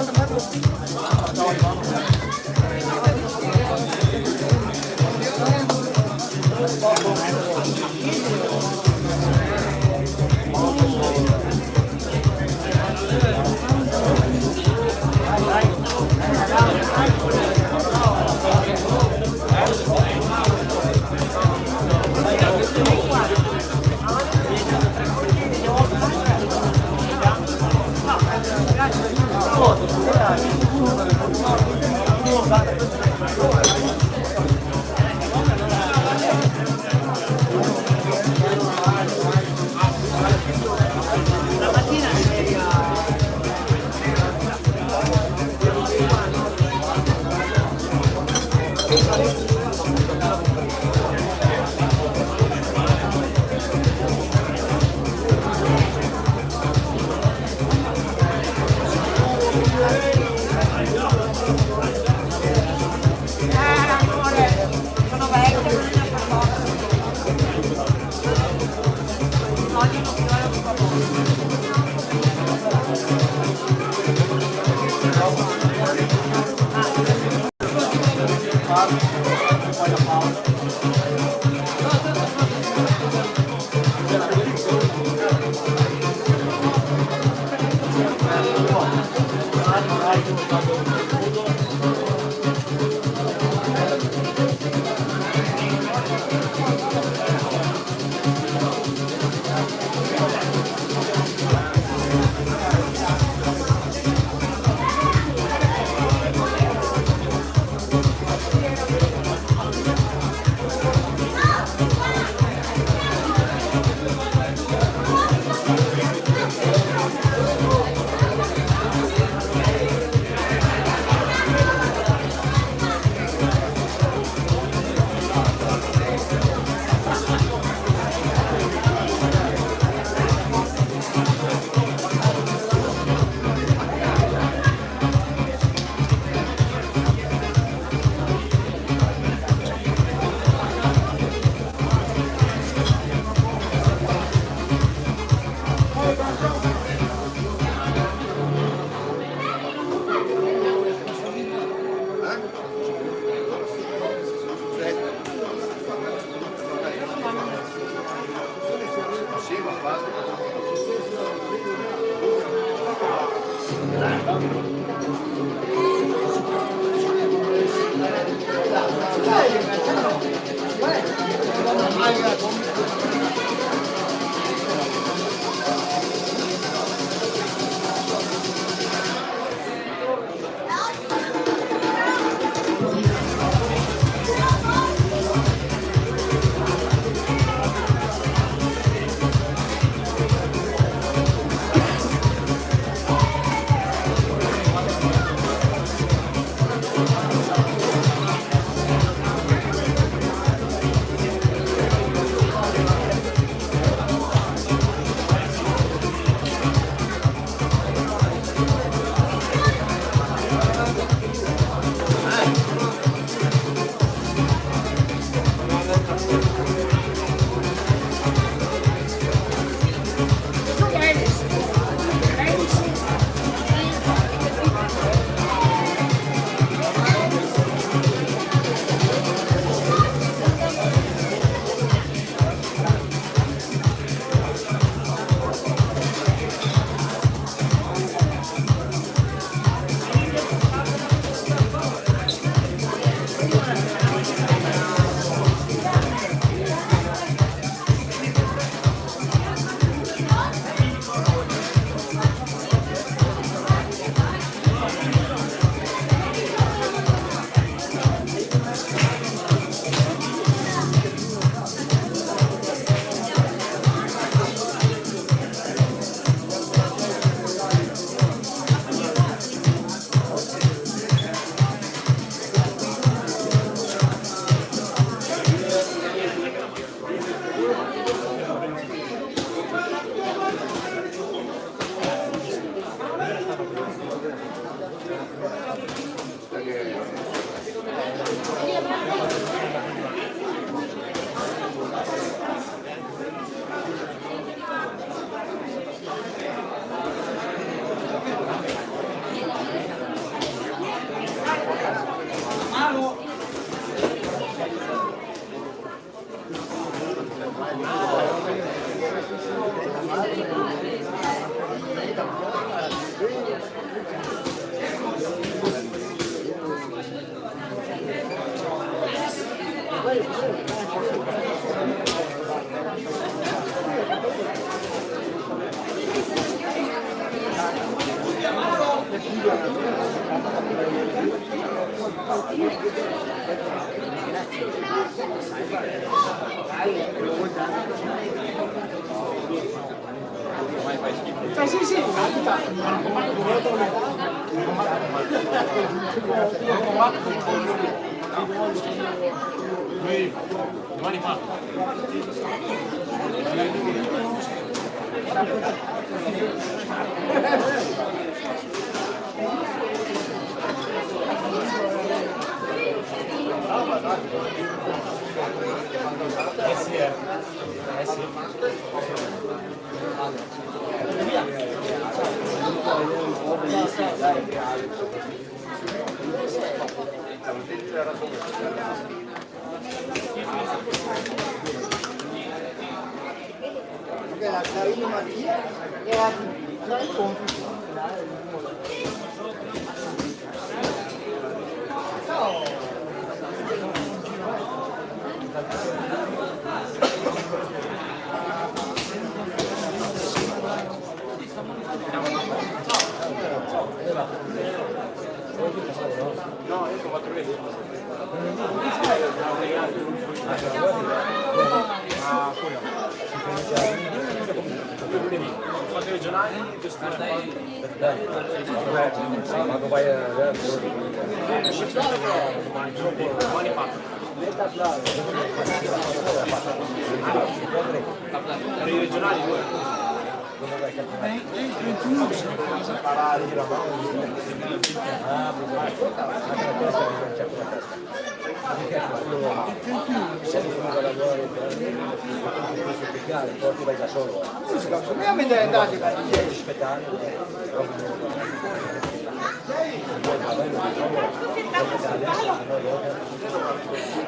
Sì, sì, Domani fa. La Carina Maria era tra i compiti. Fate regionali, Quando vai a domani fa. Per i regionali due. Poi vai da solo. Secondo me è andato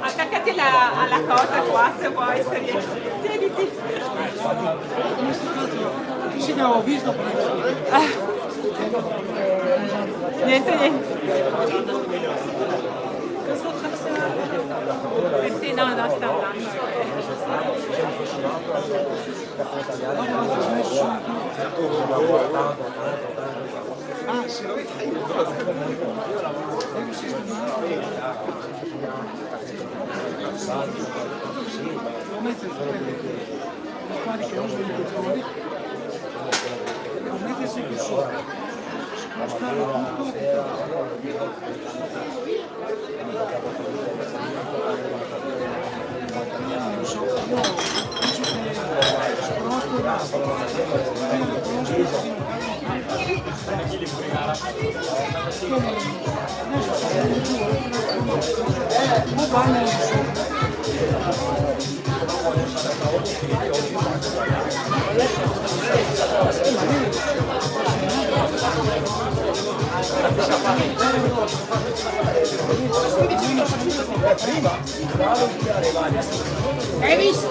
Attaccati alla cosa qua se vuoi, sediti. Sì, abbiamo visto prima. Niente. Sì, no, sta andando. Ah, sì. Hai visto?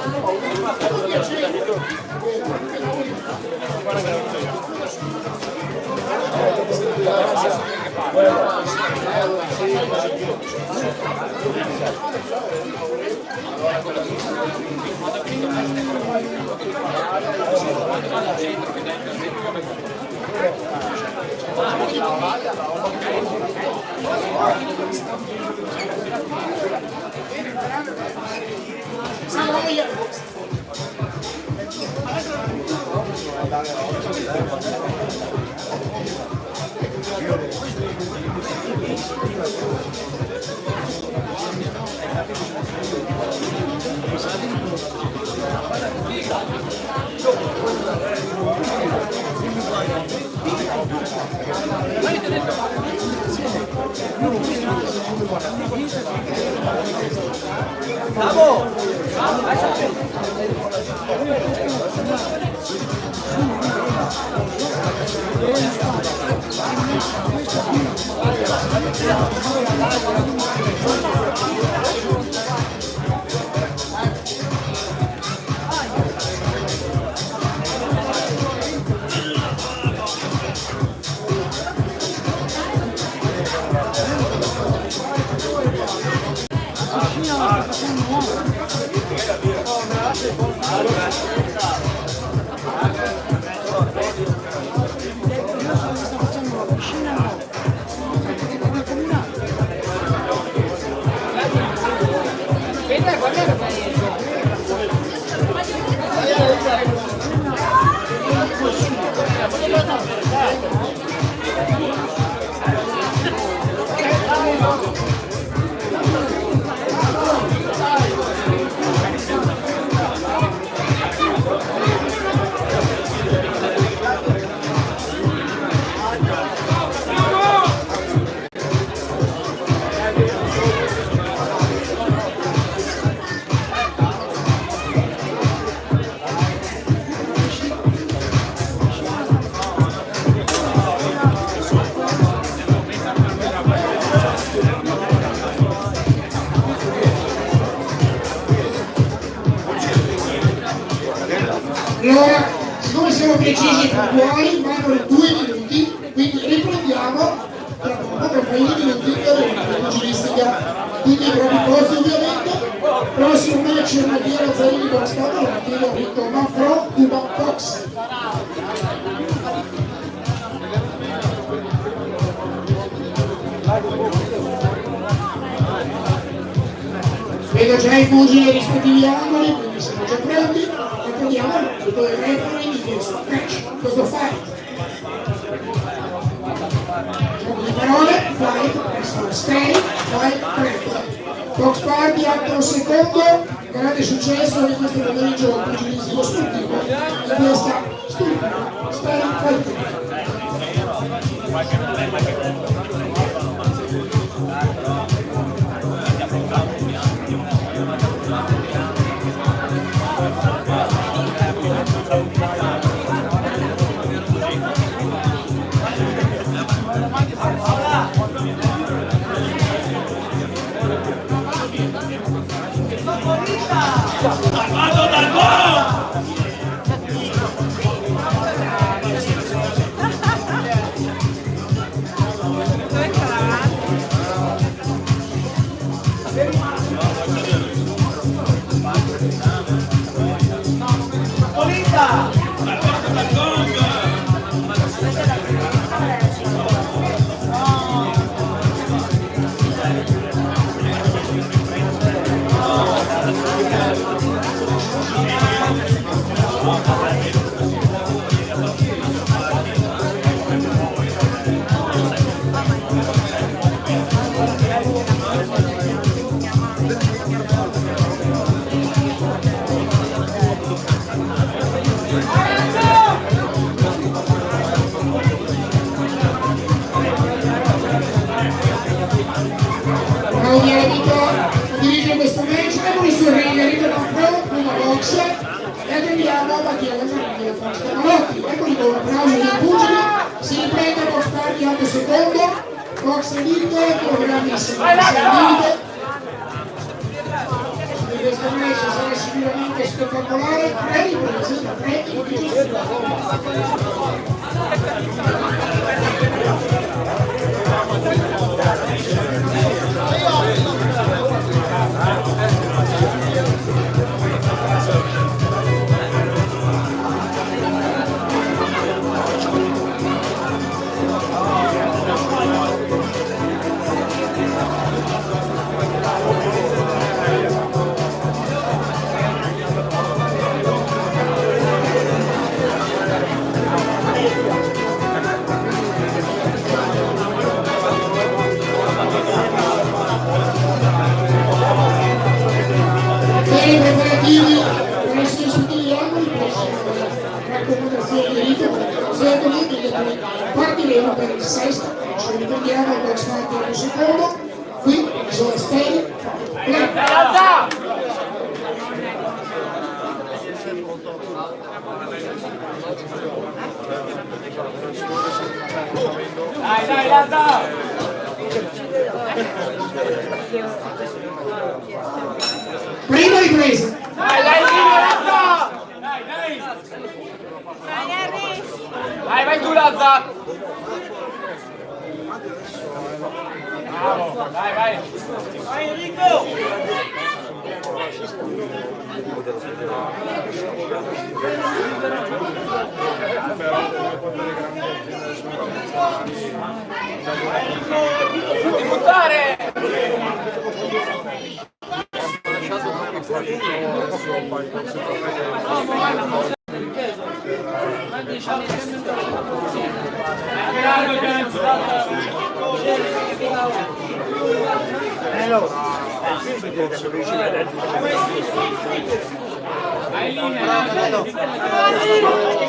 Allora, siccome siamo precisi e puntuali, mancano 2 minuti, quindi riprendiamo tra poco per 20 minuti per la pugilistica. Tutti i propri posti ovviamente. Prossimo match è Mattia Zarini con la squadra, la Mattia ha vinto Manfro, Cuba Fox. Vedo già i pugili ai rispettivi angoli, quindi siamo già pronti. Andiamo al due referee di questo match, questo fight. Gioco di parole, fight, questo stay, fight, prendo. Fox Party, atto secondo, grande successo in questo pomeriggio pugilistico sportivo, in questa stupida stay, fight. Vado dal gol! Dirige questo match, abbiamo visto il ring, arriva Manfro, una box e andiamo a Mattia Zarini con Fox Camalotti. Eccoli con un applauso dei pugili, si riprende Fox Party alto secondo, Fox Elite, programmi seguite. Questo match sarà sicuramente spettacolare, 3 riprese da 3 minuti. Bene preparativi per essere sotto gli angoli, raccomandazione di rito, secoli, quindi partiremo per il sesto match. Ricordiamo il box party al secondo, qui sono stay, Dai, Lazza! prima ripresa. Dai, Lazza! Dai, vai tu, Lazza! Bravo, vai! Vai, Enrico! Non ti buttare!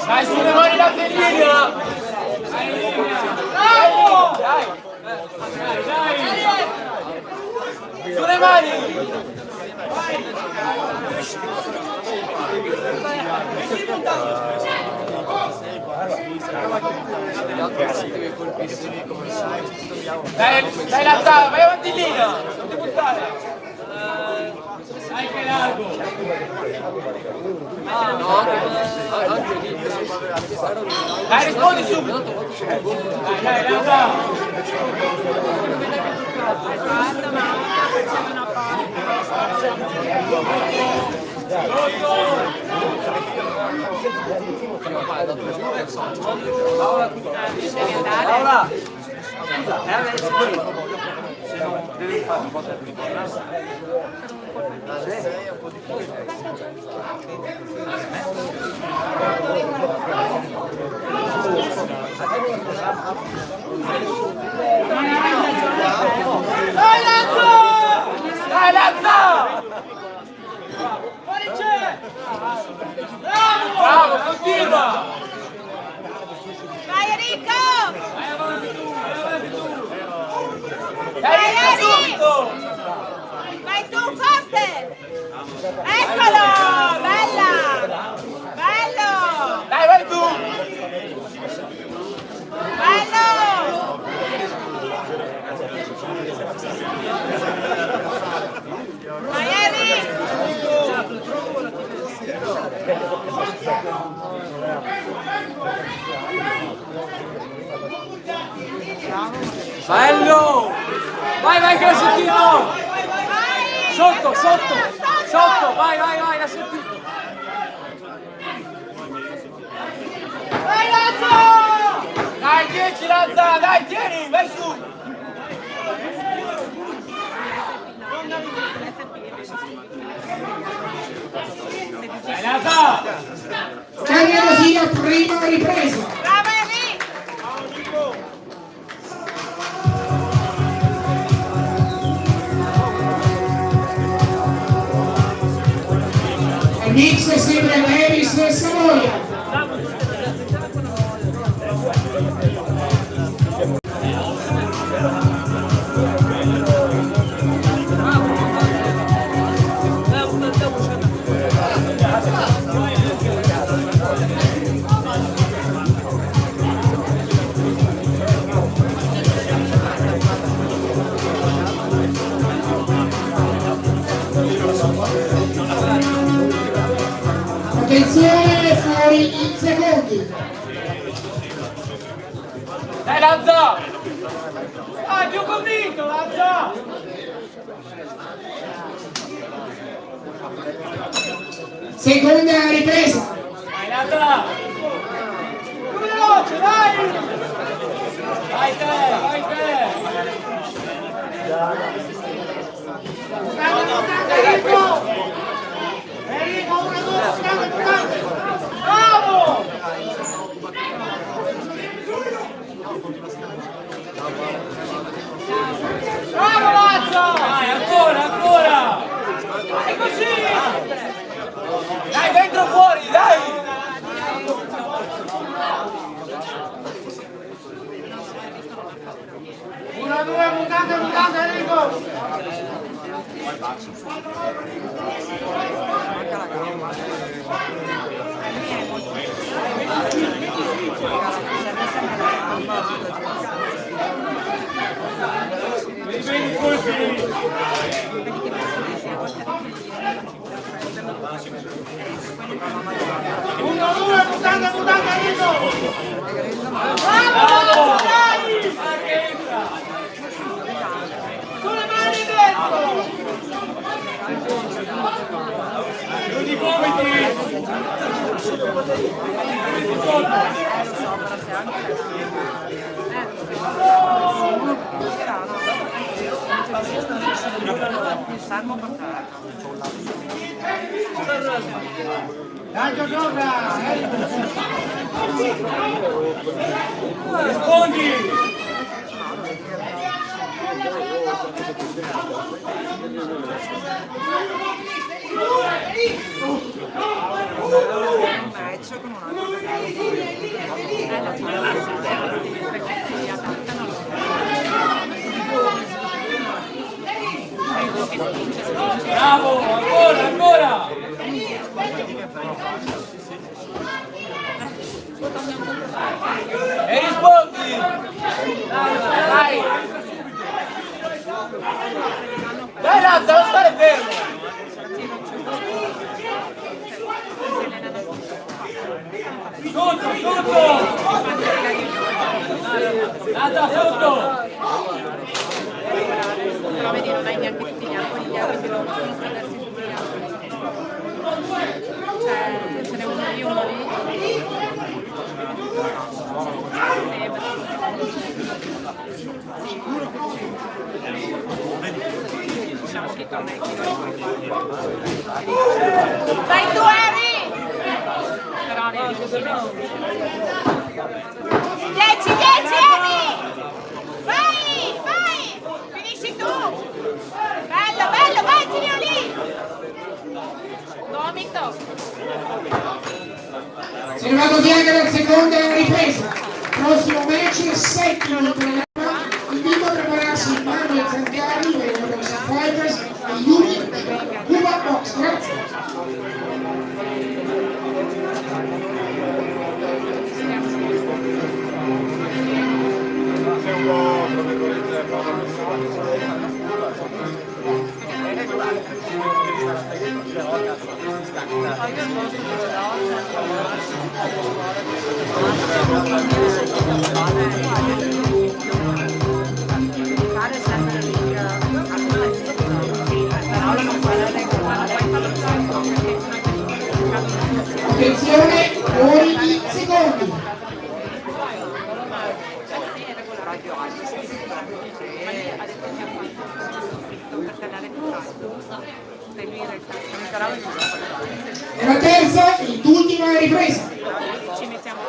Dai, sulle mani la linea! Dai! Sulle mani! Dai Lazzaro, vai avanti lì! Non ti buttare! Dai che largo! Anche lì! Dai, rispondi subito! Dai, Lazzaro! Guarda, ma facciamo una Paola! Adesso devi fare un po' di Dai Lazzo! Dai Lazzo! Fuori c'è! Bravo, continua! Vai Enrico! Dai Enrico subito! Vai tu forte! Eccolo! Bella! Bello! Dai, vai tu! Bello! Vai Eri! Bello! Vai, vai che l'ho sentito! Sotto, sotto! Sotto! Vai, vai, vai, l'ha sentito! Vai Lazzo! Dai, 10 Lazza! Dai, tieni! Vai su! Dai Lazza! Cambia così la prima ripresa. Brava Eri! Il mix è sempre Nevis e Savoia. Attenzione, fuori in secondi. Dai Lazza! Dai, più convinto Lazza! Seconda ripresa. Dai Lazza! Più veloce, dai! Vai te, vai te! Bravo! Bravo Lazza! Dai, ancora, ancora! Dai così! Dai, dentro fuori, dai! 1-2, mutante, mutante, Enrico! Vedi colpi! 1-2, mutante, mutante, Enrico! Bravo! Dai! Sulle mani dentro! Salmo portato. Dai Giorgia! Rispondi! Un match con un altro perché si adattano Bravo! Ancora, ancora! E rispondi! Dai! Dai Lazza, non stare fermo! Sotto, sotto! Lazza, sotto! però vedi non hai neanche tutti gli angoli, gli altri non possono prendersi tutti gli angoli. Cioè, ce n'è uno lì, uno lì. Diciamo che torna ai Vai tu Harry! Però ne 10 Harry! Vai! Vai! Finisci tu! Bello, bello, vai, tiralo lì! Gomito! Si è arrivato via anche dal secondo e alla ripresa. Prossimo match, settimo del programma. Invito a prepararsi Manuel Zancari, vengono Box Fighters e Yuri Cuba Box. Grazie. Attenzione, fuori di secondi. E la terza ed ultima ripresa. Ci mettiamo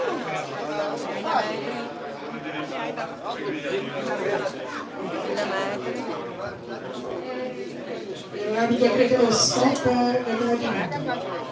L'abito credo stop del movimento.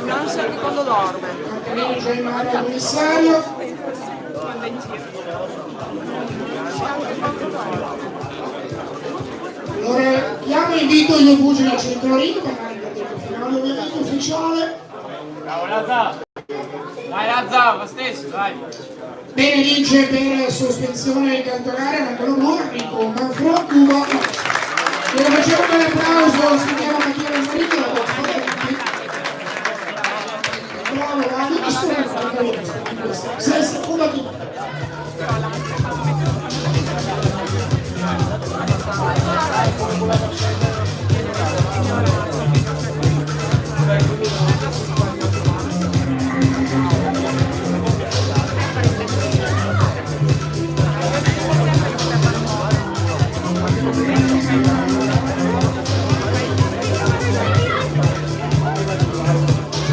Non so di quando dorme. Comincia in mano al commissario. Allora, chiamo e invito i due pugili al centro ring per fare il tempo finale ovviamente ufficiale. Bravo Lazza! Vai Lazza, lo stesso, dai! Bene, vince per sospensione in canto gara, mancano due, con Manfro, Cuba. Se lo facciamo un bel applauso, sentiamo Mattia Marino, la tua bravo, va, tutti studiano, senza Cuba tu.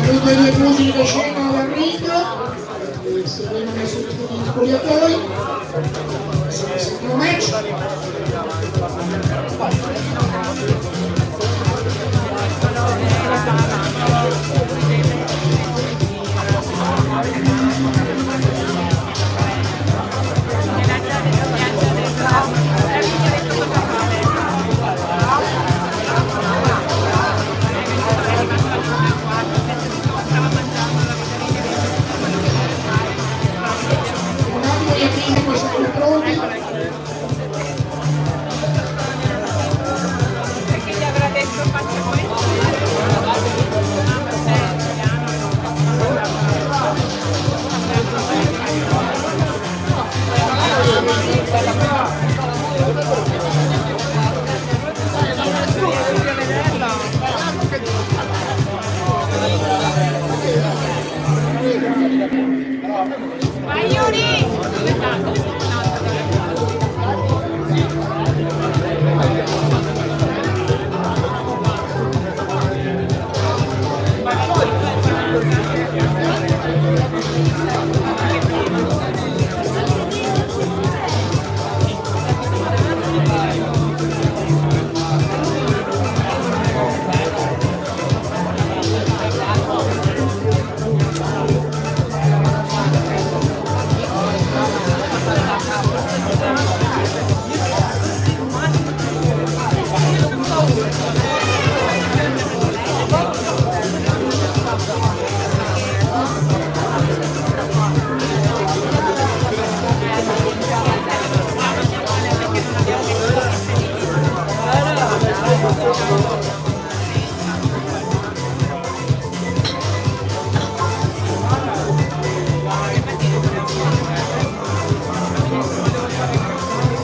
Saluto i due pugili che scendono dal ring, si vengono sotto gli spogliatoi, siamo al secondo match. Vai Yuri!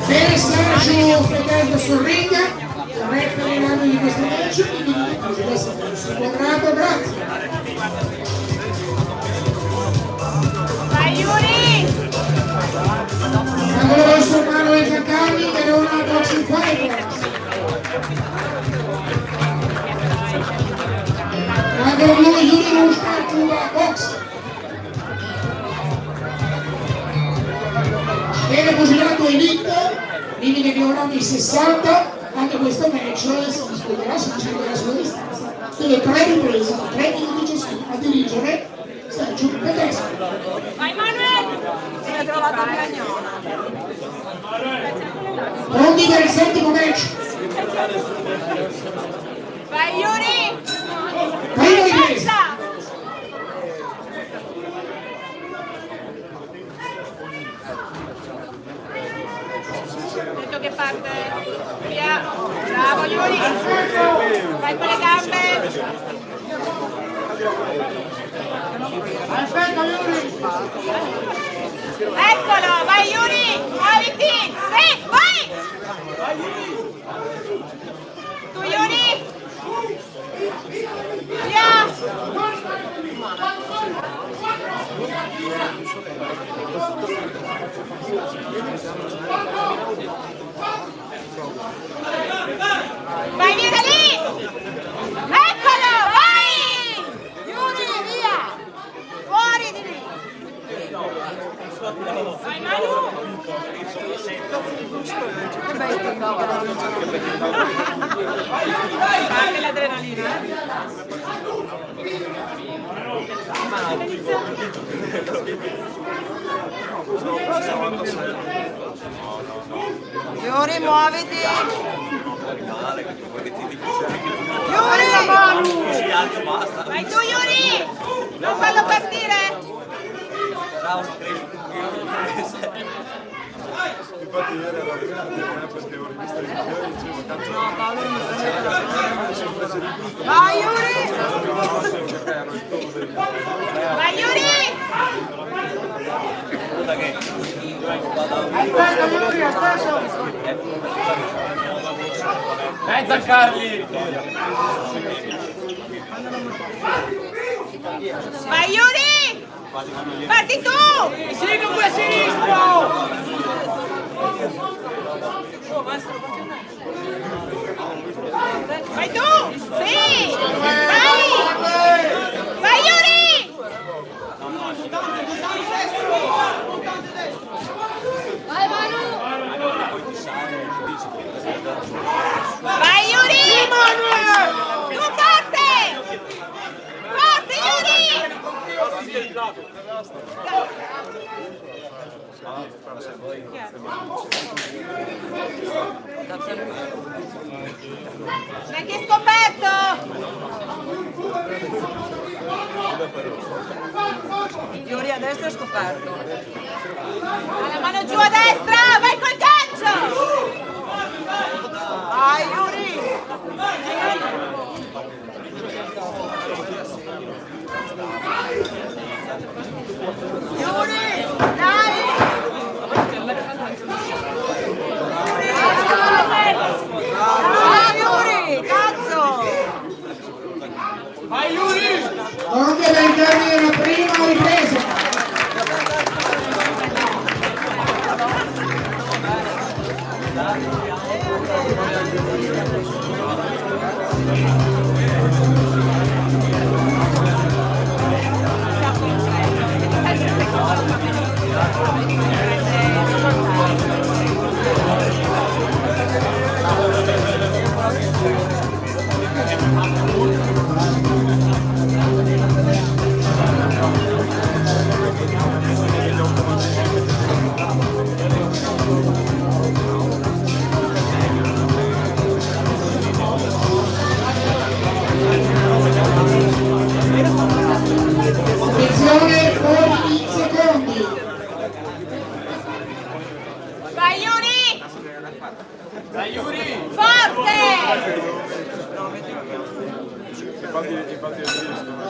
Bene, Sergio Federico sul ring, referee di questo match, quindi deve essere sul quadrato, grazie. Vai Yuri! Angolo rosso Manuel Zaccagni, Verona Boxing Fighters. Angolo blu Yuri Rushka, Cuba Box. Viene considerato elite, limite di orari 60, anche questo match si disputerà sulla distanza delle 3 riprese, 3 minuti ciascuno, a dirigere Sergio Tedesco. Vai Manuel! Si è trovato a Cagnola. Pronti per il settimo match? Vai Yuri! Prima ripresa! Detto che parte via, bravo Yuri, vai con le gambe, Aspetta Yuri! eccolo, vai Yuri, muoviti, sì, vai, tu Yuri, via, vai via da lì, eccolo, vai, Yuri, via, fuori di lì, vai Manu, anche l'adrenalina, Yuri, muoviti! Yuri! Vai tu Yuri! Non farlo partire! Infatti ieri ero arrivato perché ho rivisto le video e dicevo cazzo Vai Yuri! Vai Yuri! Aspetta Yuri, aspetta! Zaccarli! Vai Yuri! Parti tu! Sì, con quel sinistro! Vai tu! Sì! Vai! Vai Yuri! Vai Manu! Vai Yuri! Tu forte! Forte Yuri! Neanche scoperto! Yuri a destra è scoperto. La mano giù a destra! Vai col gancio! Vai Yuri! Yuri! Dai! Vai Yuri! Cazzo! Vai Yuri! Anche per il termine della prima ripresa.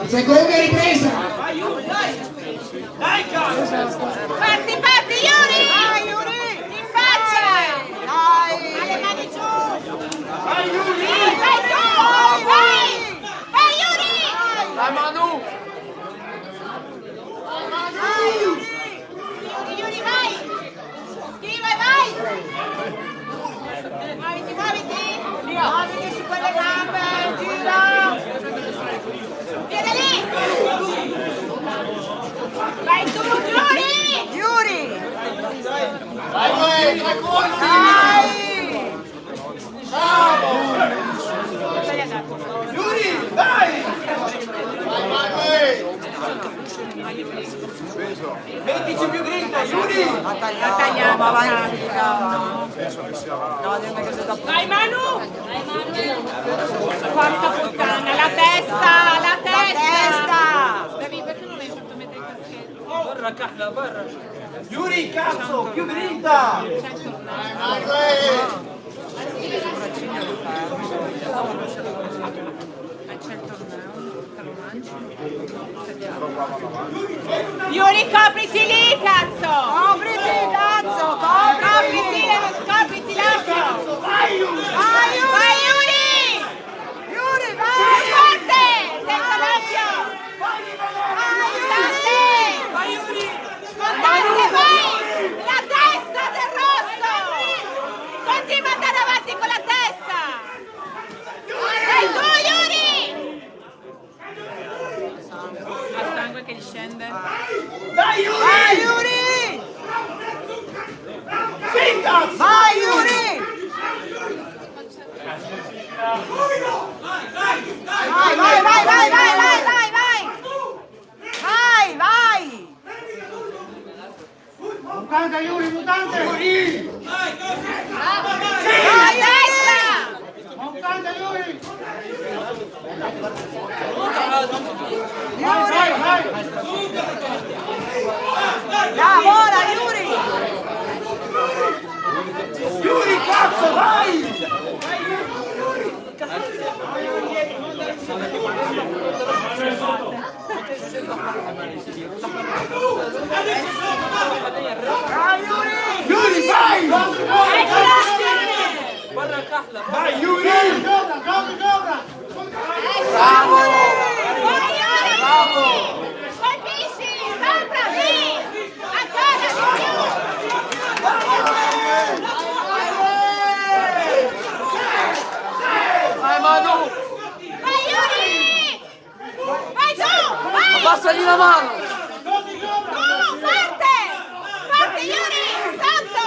Seconda ripresa. Parti, Yuri! Vai, Yuri! In faccia! Dai! Alle mani giù! Vai, Yuri! Vai giù! Vai! Vai, Yuri! Dai Manu! Yuri, vai! Scriva, vai! Muoviti, muoviti! Muoviti su quelle gambe! Gira! Vieni lì! Vai tu, Yuri! Yuri! Vai, tre colpi! Dai! Yuri, dai! Vai! Mettici più grinta, Yuri! Ha tagliato, ma vai in fila. Vai Manu! Porca puttana, la testa! La testa! Devi, perché non hai fatto mettere il caschetto? Barra Kahla, barra. Yuri, cazzo, più grinta! Yuri, copriti lì, cazzo! Copriti, cazzo! Copriti l'occhio! Vai, Yuri! Vai, Yuri! Yuri, vai! Forte! Senza l'occhio! Forte! Vai, Yuri! Forte, vai! La testa del rosso! Continua ad andare avanti con la testa! Vai tu, Yuri! Ha sangue che gli scende. Dai, Yuri! Vai, Yuri! Sì, cazzo! Vai, Yuri! Vai, vai, vai, vai, vai, vai, vai, vai! Vai, vai! Mutante, Yuri, mutante! Yuri! Vai, testa! Mutante, Yuri! Yuri! Vai! Lavora, Yuri! Yuri, cazzo, vai! Yuri, vai! Barra Kahla. Vai, Yuri! Cobra! Bravo! Vai, Yuri! Bravo! Colpisci! Sopra, lì! Ancora di più! Dai Manu! Vai, Yuri! Vai tu! Vai! Abbassagli la mano! No, forte! Forte, Yuri! Sotto!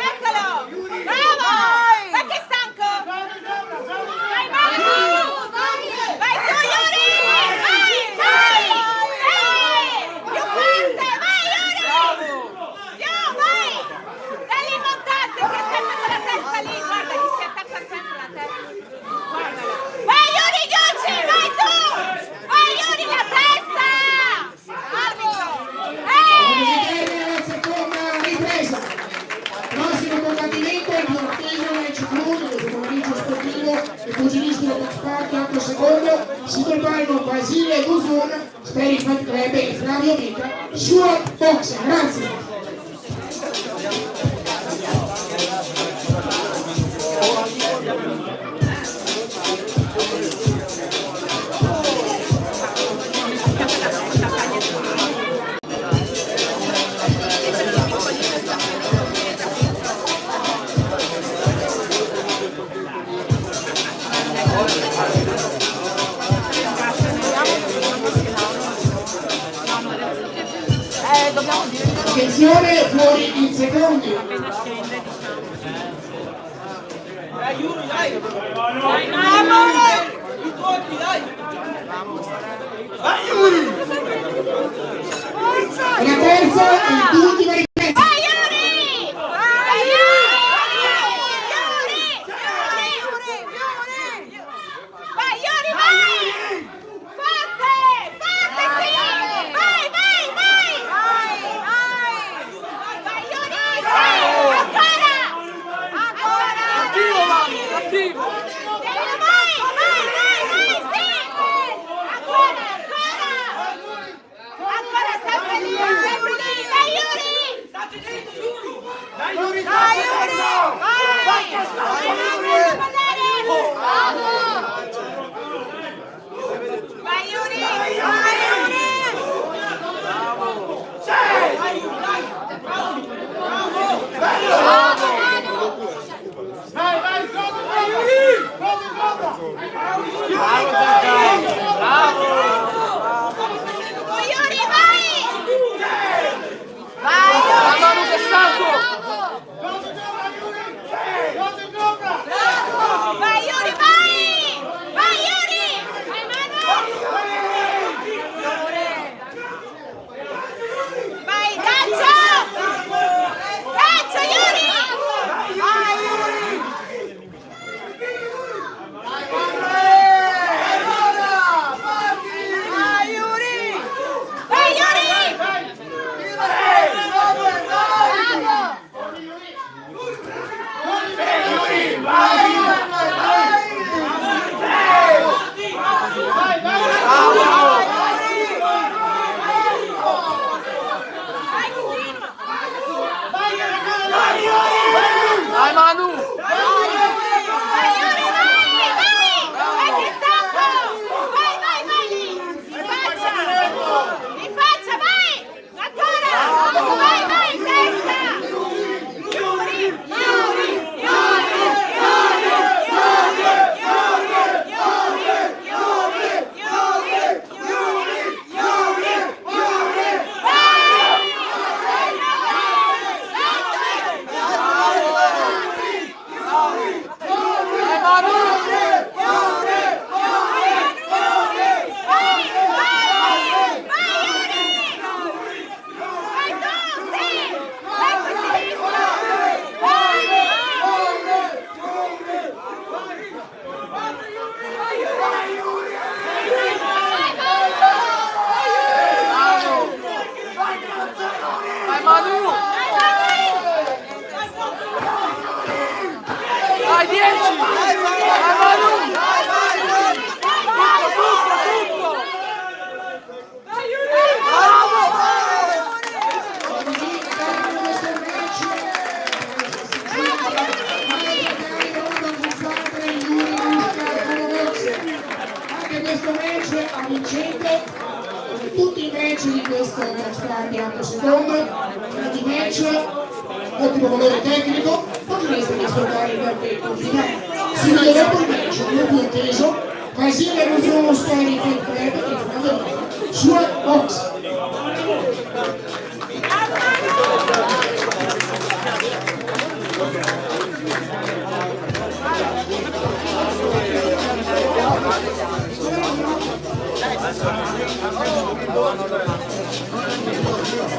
Eccolo! Bravo! Vai che è stanco! Vai, Manu! Vai tu, Yuri! Vai! Vai! Sì! Più forte! Vai, Yuri! Più, vai! Dagli il montante che è sempre con la testa lì! Guarda che si attacca sempre la testa! Guardala! Vai, Yuri, Giucci! Vai tu! Vai, Yuri, la testa! Arbitro! La seconda ripresa. Prossimo combattimento è il Martino nel ciclone del pomeriggio sportivo e pugilistico per sport 8 secondo. Si preparano Basile Guzman, Speri Fight Club e Flavio Vita, suo boxer. Grazie. Attenzione, fuori in secondi. Vai, Yuri! La terza e l'ultima ripresa. Vai, Yuri! Vai, Yuri! Vai, Yuri, vai! Forte! Forte, sì! Vai, vai, vai! Vai, Yuri, sì! Ancora! Ancora! Attivo Manu! Attivo! Vai, vai, vai, vai, sì! Iuri, vai! Vai, Iuri! Manu che salto! Vai, Iuri, vai! Vai, Iuri! Vai, Manu! Vai, caccia! Caccia, Iuri! Vai, Iuri! Vai, Iuri! Vai, Iuri! Vai Manu! Vai, Iuri, vai! Vai, Cristoforo! Vai, vai, vai lì! In faccia! In faccia, vai! Ancora! Vai, vai, in testa! Iuri! Iuri! Iuri! Iuri! Iuri! Iuri! Iuri! Iuri! Iuri! Iuri! Iuri! Vai Manu! Vai Manu! Vai 10! Vai Manu! Tutto! Anche questo match a vincente, come tutti i match di questo bianco secondo, tutti i match, ottimo valore tecnico, potreste ascoltare il verdetto finale. Si vede dopo il match, non più atteso, Basile Rosuno Story Club che fanno sua box.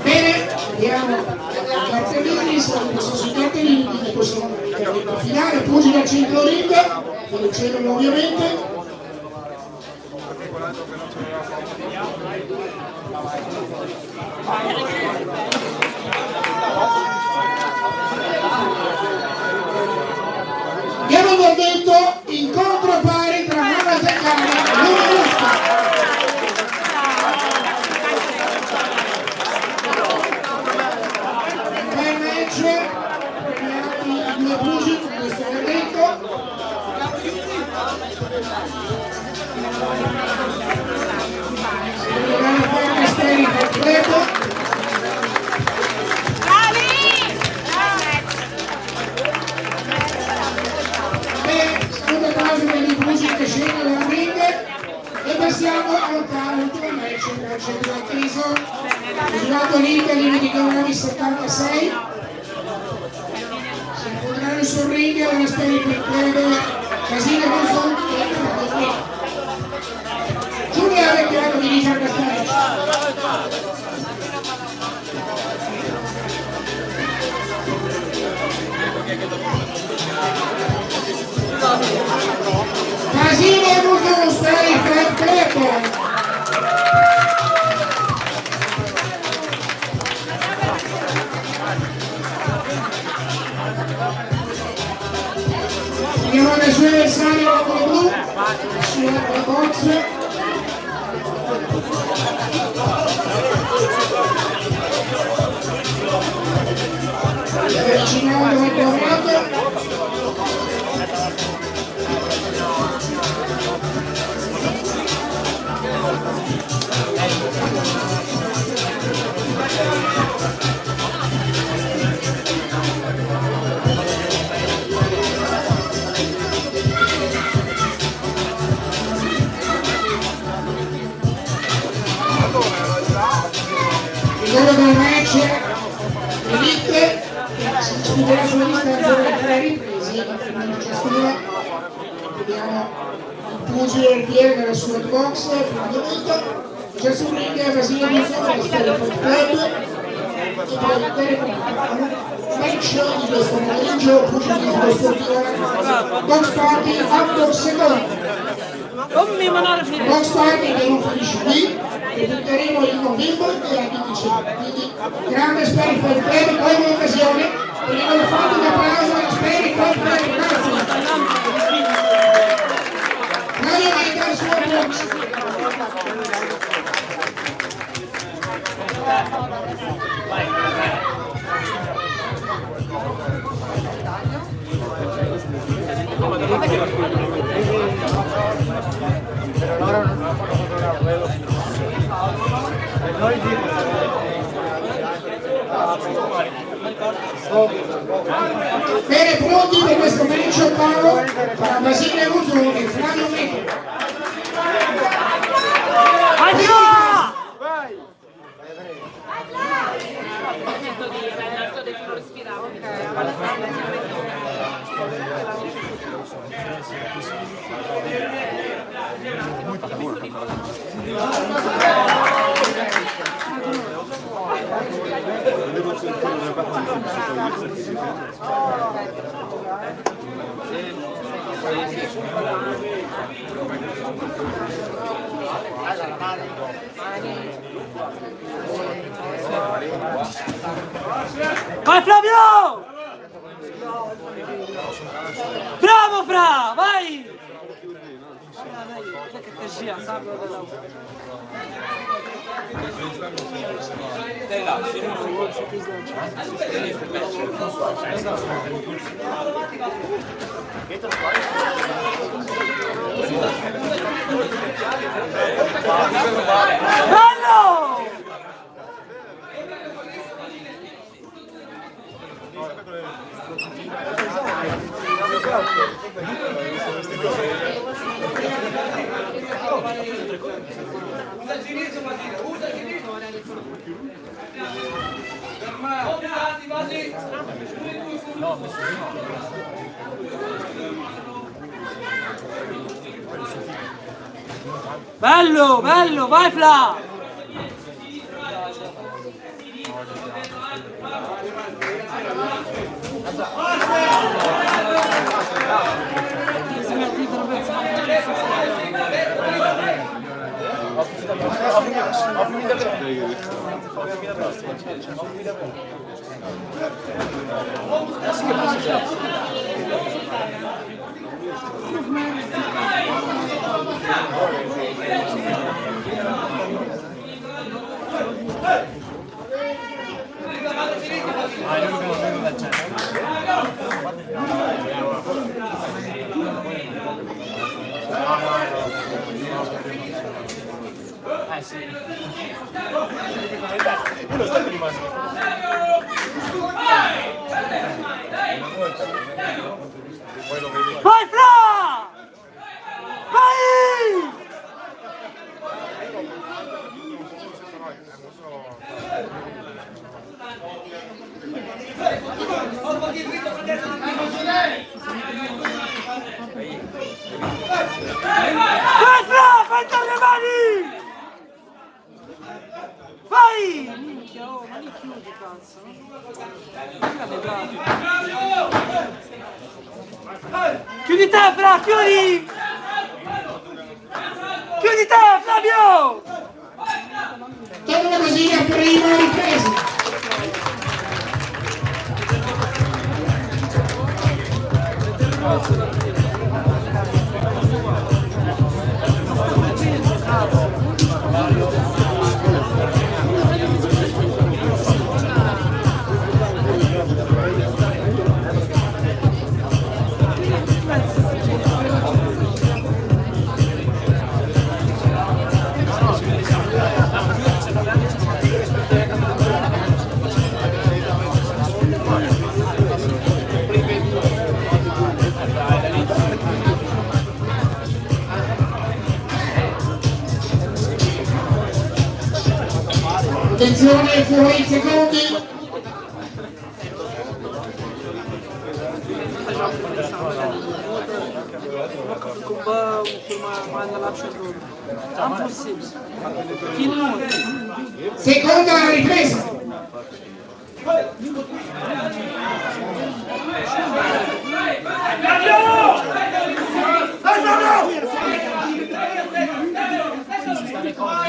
Bene, vediamo i cartellini, sono sui cartellini, quindi possiamo finale, pugile al centro ring, che ricevono ovviamente. Abbiamo detto incontro pari tra Mara Zaccari e Luna Rusca. Bel match, premiati i due pugili, come stiamo detto. Si dovranno fare una storia completa. Seconda fase dei pugili che scendono dal ring e passiamo all'ultimo match, il match di atteso. Girato ring, limiti economici 76. Si incontreranno sul ring una specie di club Casino Consulti e Giulia. Giulia ha dichiarato di vincere questa match. Casino Consulti e Fred Clayton. Andiamo alle sue avversarie con blu, sulla box. Avvicinando il dorato. solo del match elite si discuterà sulla distanza delle 3 riprese in ciascuna. Vediamo il pugile del piede nella sua box prima momento. Ciascuno ring Vasile Musso della storia del club e poi l'intero match di questo pomeriggio pugilismo sportivo box party outdoor secondo. Box party che non finisce qui, che butteremo in novembre e anche in dicembre. Quindi grande Speri per il club, poi un'occasione, vogliamo fare un applauso alla Speri per il club, grazie. Claudio va a entrare sulla box. Bene, pronti per questo match ottavo tra Vasile Musso e Flavio Metto. Vai Flavio! Bravo Fra, vai! Che te sia, bello! Bello, bello, vai Fla! Vai Fra! Vai! Vai Fra, fai le mani! Vai! Minchia, oh, ma li chiudi, cazzo. Chiudi te, Fra, chiudi! Chiudi te, Flavio! Torna così a prima ripresa. Attenzione, fuori i secondi. Seconda ripresa.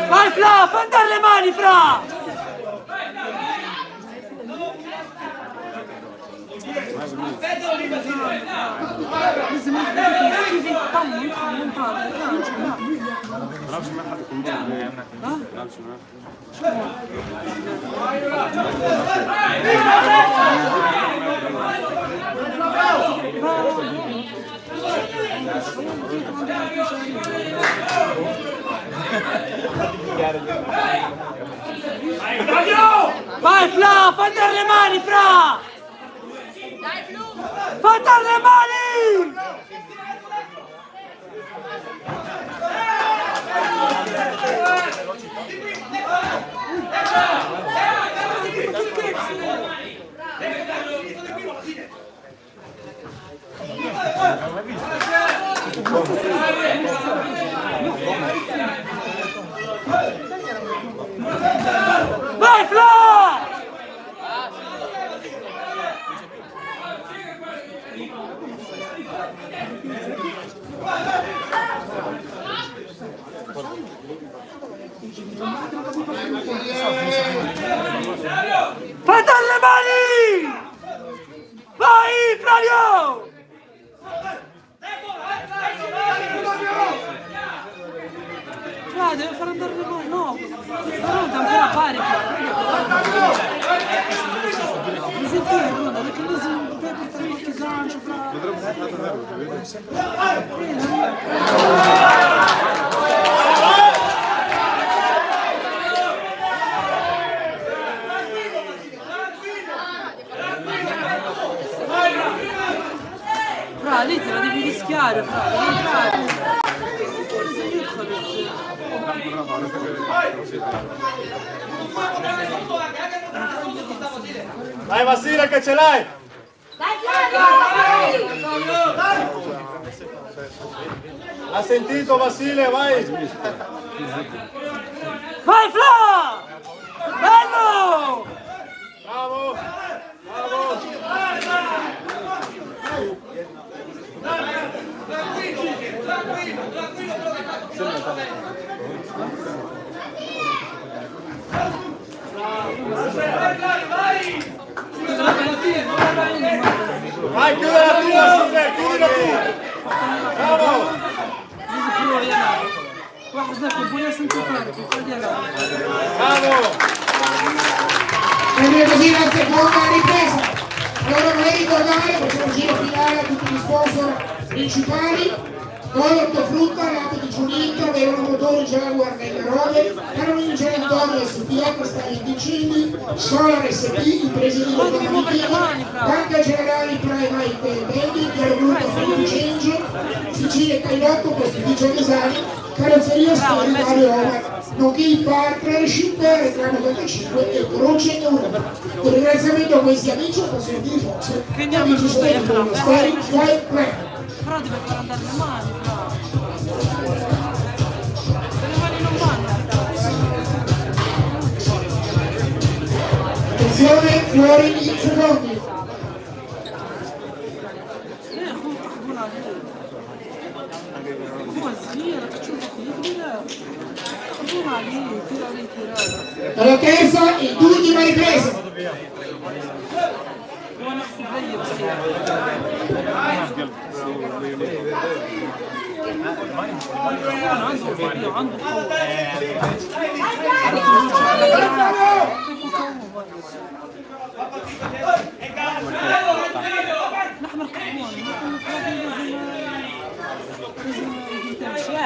Vai Fra, fai andare le mani Fra! Vai Fra, fai andare le mani Fra! Fai andare le mani! Vai Fla! Fai dalle mani! Vai Flavio! Fra, deve far andare le mani, no! Però non ancora fare, mi sentire, guarda, perché lui si deve portare qualche gancio, Fra! Fra, lì te la devi rischiare, Fra, devi entrare! Vai Vasile che ce l'hai! Dai Flavio! Ha sentito Vasile, vai! Vai Fla! Bello! Bravo! Bravo! Vai, chiudi la tua, Vasile, chiudi la tua! Bravo! Bravo! Prende così la seconda ripresa. Allora vorrei ricordare, facciamo un giro finale a tutti gli sponsor principali. Noi Ortofrutta, Latte di Giuninto, avevano motori Jaguar nelle robe, erano in Antonio SPA, Castelli di Cindi, Solar SP, imprese di locomotive, Banca Generali Private Banking, Chiaro Gruppo Fondi Change, Sicilia Cailotto, Posticcio Desani, Carrozzeria Straordinario Ova, nonché i partnership Reclamo 85 e Croce Europa. Un ringraziamento a questi amici e appassionati forze, amici storici dello Steering Flight Plan. Però deve far andare le mani, Fra. Se le mani non vanno, Attenzione, fuori i secondi. Alla terza e ultima ripresa.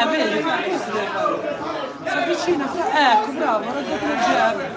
Vedi, questo deve fare. Si avvicina, ecco, bravo, guarda dietro il giro.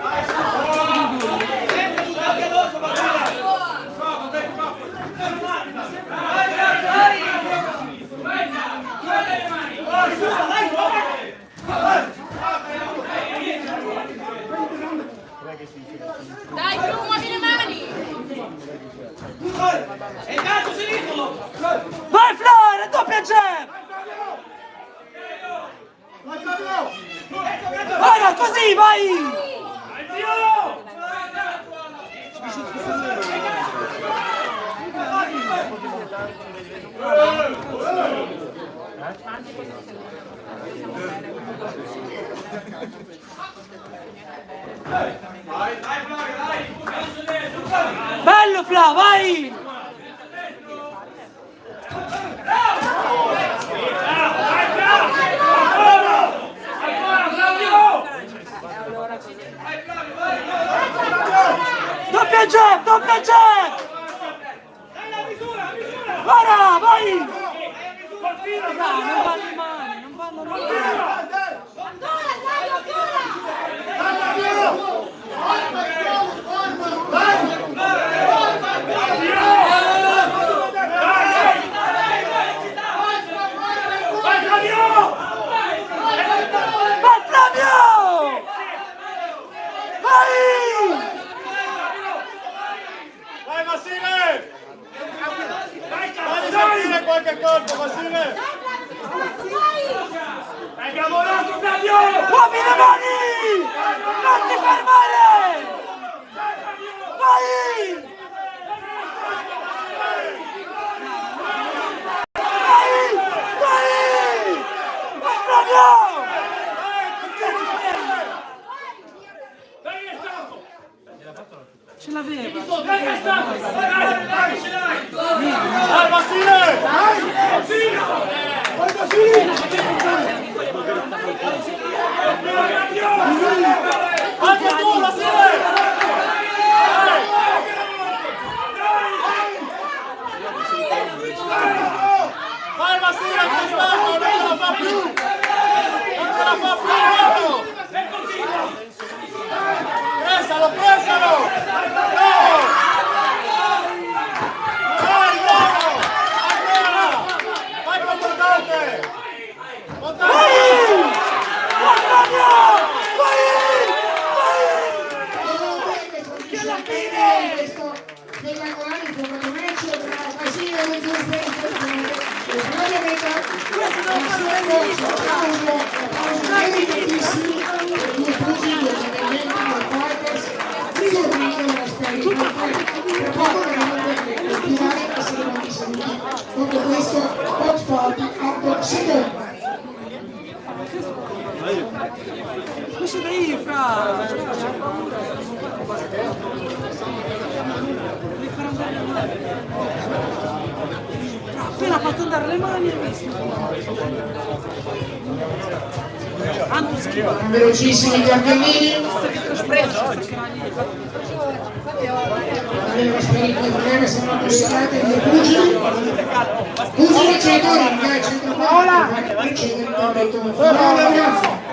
Ora così, vai! Bello Fla, vai! Doppia jab, doppia jab! Ora, vai! No, non vanno le mani, non vanno le mani. Vai Massile! Vai a qualche colpo, Massile! Hai lavorato Flavio! Muovi le mani! Non ti fermare! Vai! Vai! Vai! Vai Flavio! Ce l'aveva! Vai Massile! Anche tu Massile! Vai Massile, Cristiano, non ce la fa più! Non ce la fa più! Pressalo, pressalo! Bravo! Vai, bravo! Ancora! Vai contro Dante! Dopo questo box party a box secondo. Questo dai, Fra! Devi far andare le mani. Fra, appena ha fatto andare le mani hai visto? Tanto schifo. Velocissimi gli argallini. Aveva spirito di problema, sono considerati due pugili. Pugili c'è Dorin, centro Paola. Precede l'intervento. Paola, grazie.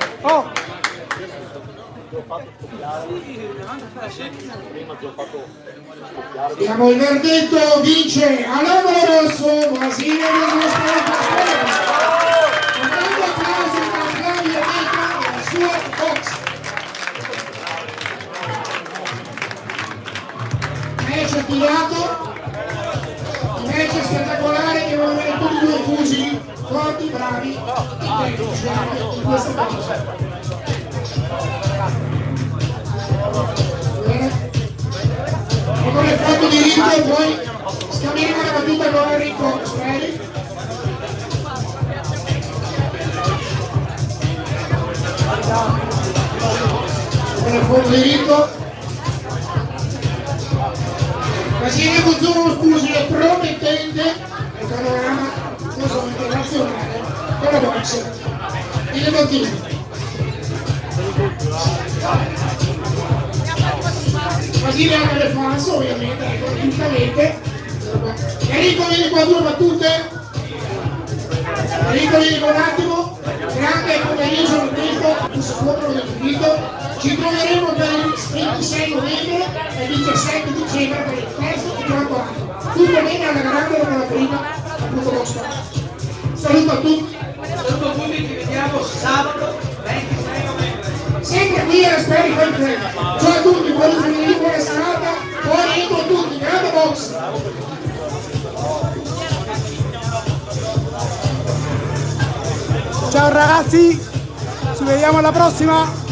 Diamo il verdetto, vince all'angolo rosso, Brasile del nostro paese. Un grande applauso per Flavio Meca e il suo box. Match attivato, un match spettacolare che vuole vedere tutti e due pugili, forti, bravi, e tecnici in questo caso. Con le foto di Ringo poi scambieremo la battuta con Enrico Speri. Con le foto di Ringo. Brasile Buzzuro uno pugile promettente nel panorama non solo internazionale con la box di Lemontini. Brasile ha delle fans ovviamente, ecco, giustamente. Enrico vieni qua due battute. Enrico vieni qua un attimo. Grande pomeriggio sul tempo, il secondo del finito. Ci troveremo per il 26 novembre e il 17 dicembre per il terzo e quarto anno. Tutto bene alla grande come la prima, appunto lo stato. Saluto a tutti. Saluto a tutti, ci vediamo sabato 26 novembre. Sempre qui a Speri Fan Club. Ciao a tutti, buona serata, buon rientro a tutti, grande box! Ciao ragazzi, ci vediamo alla prossima!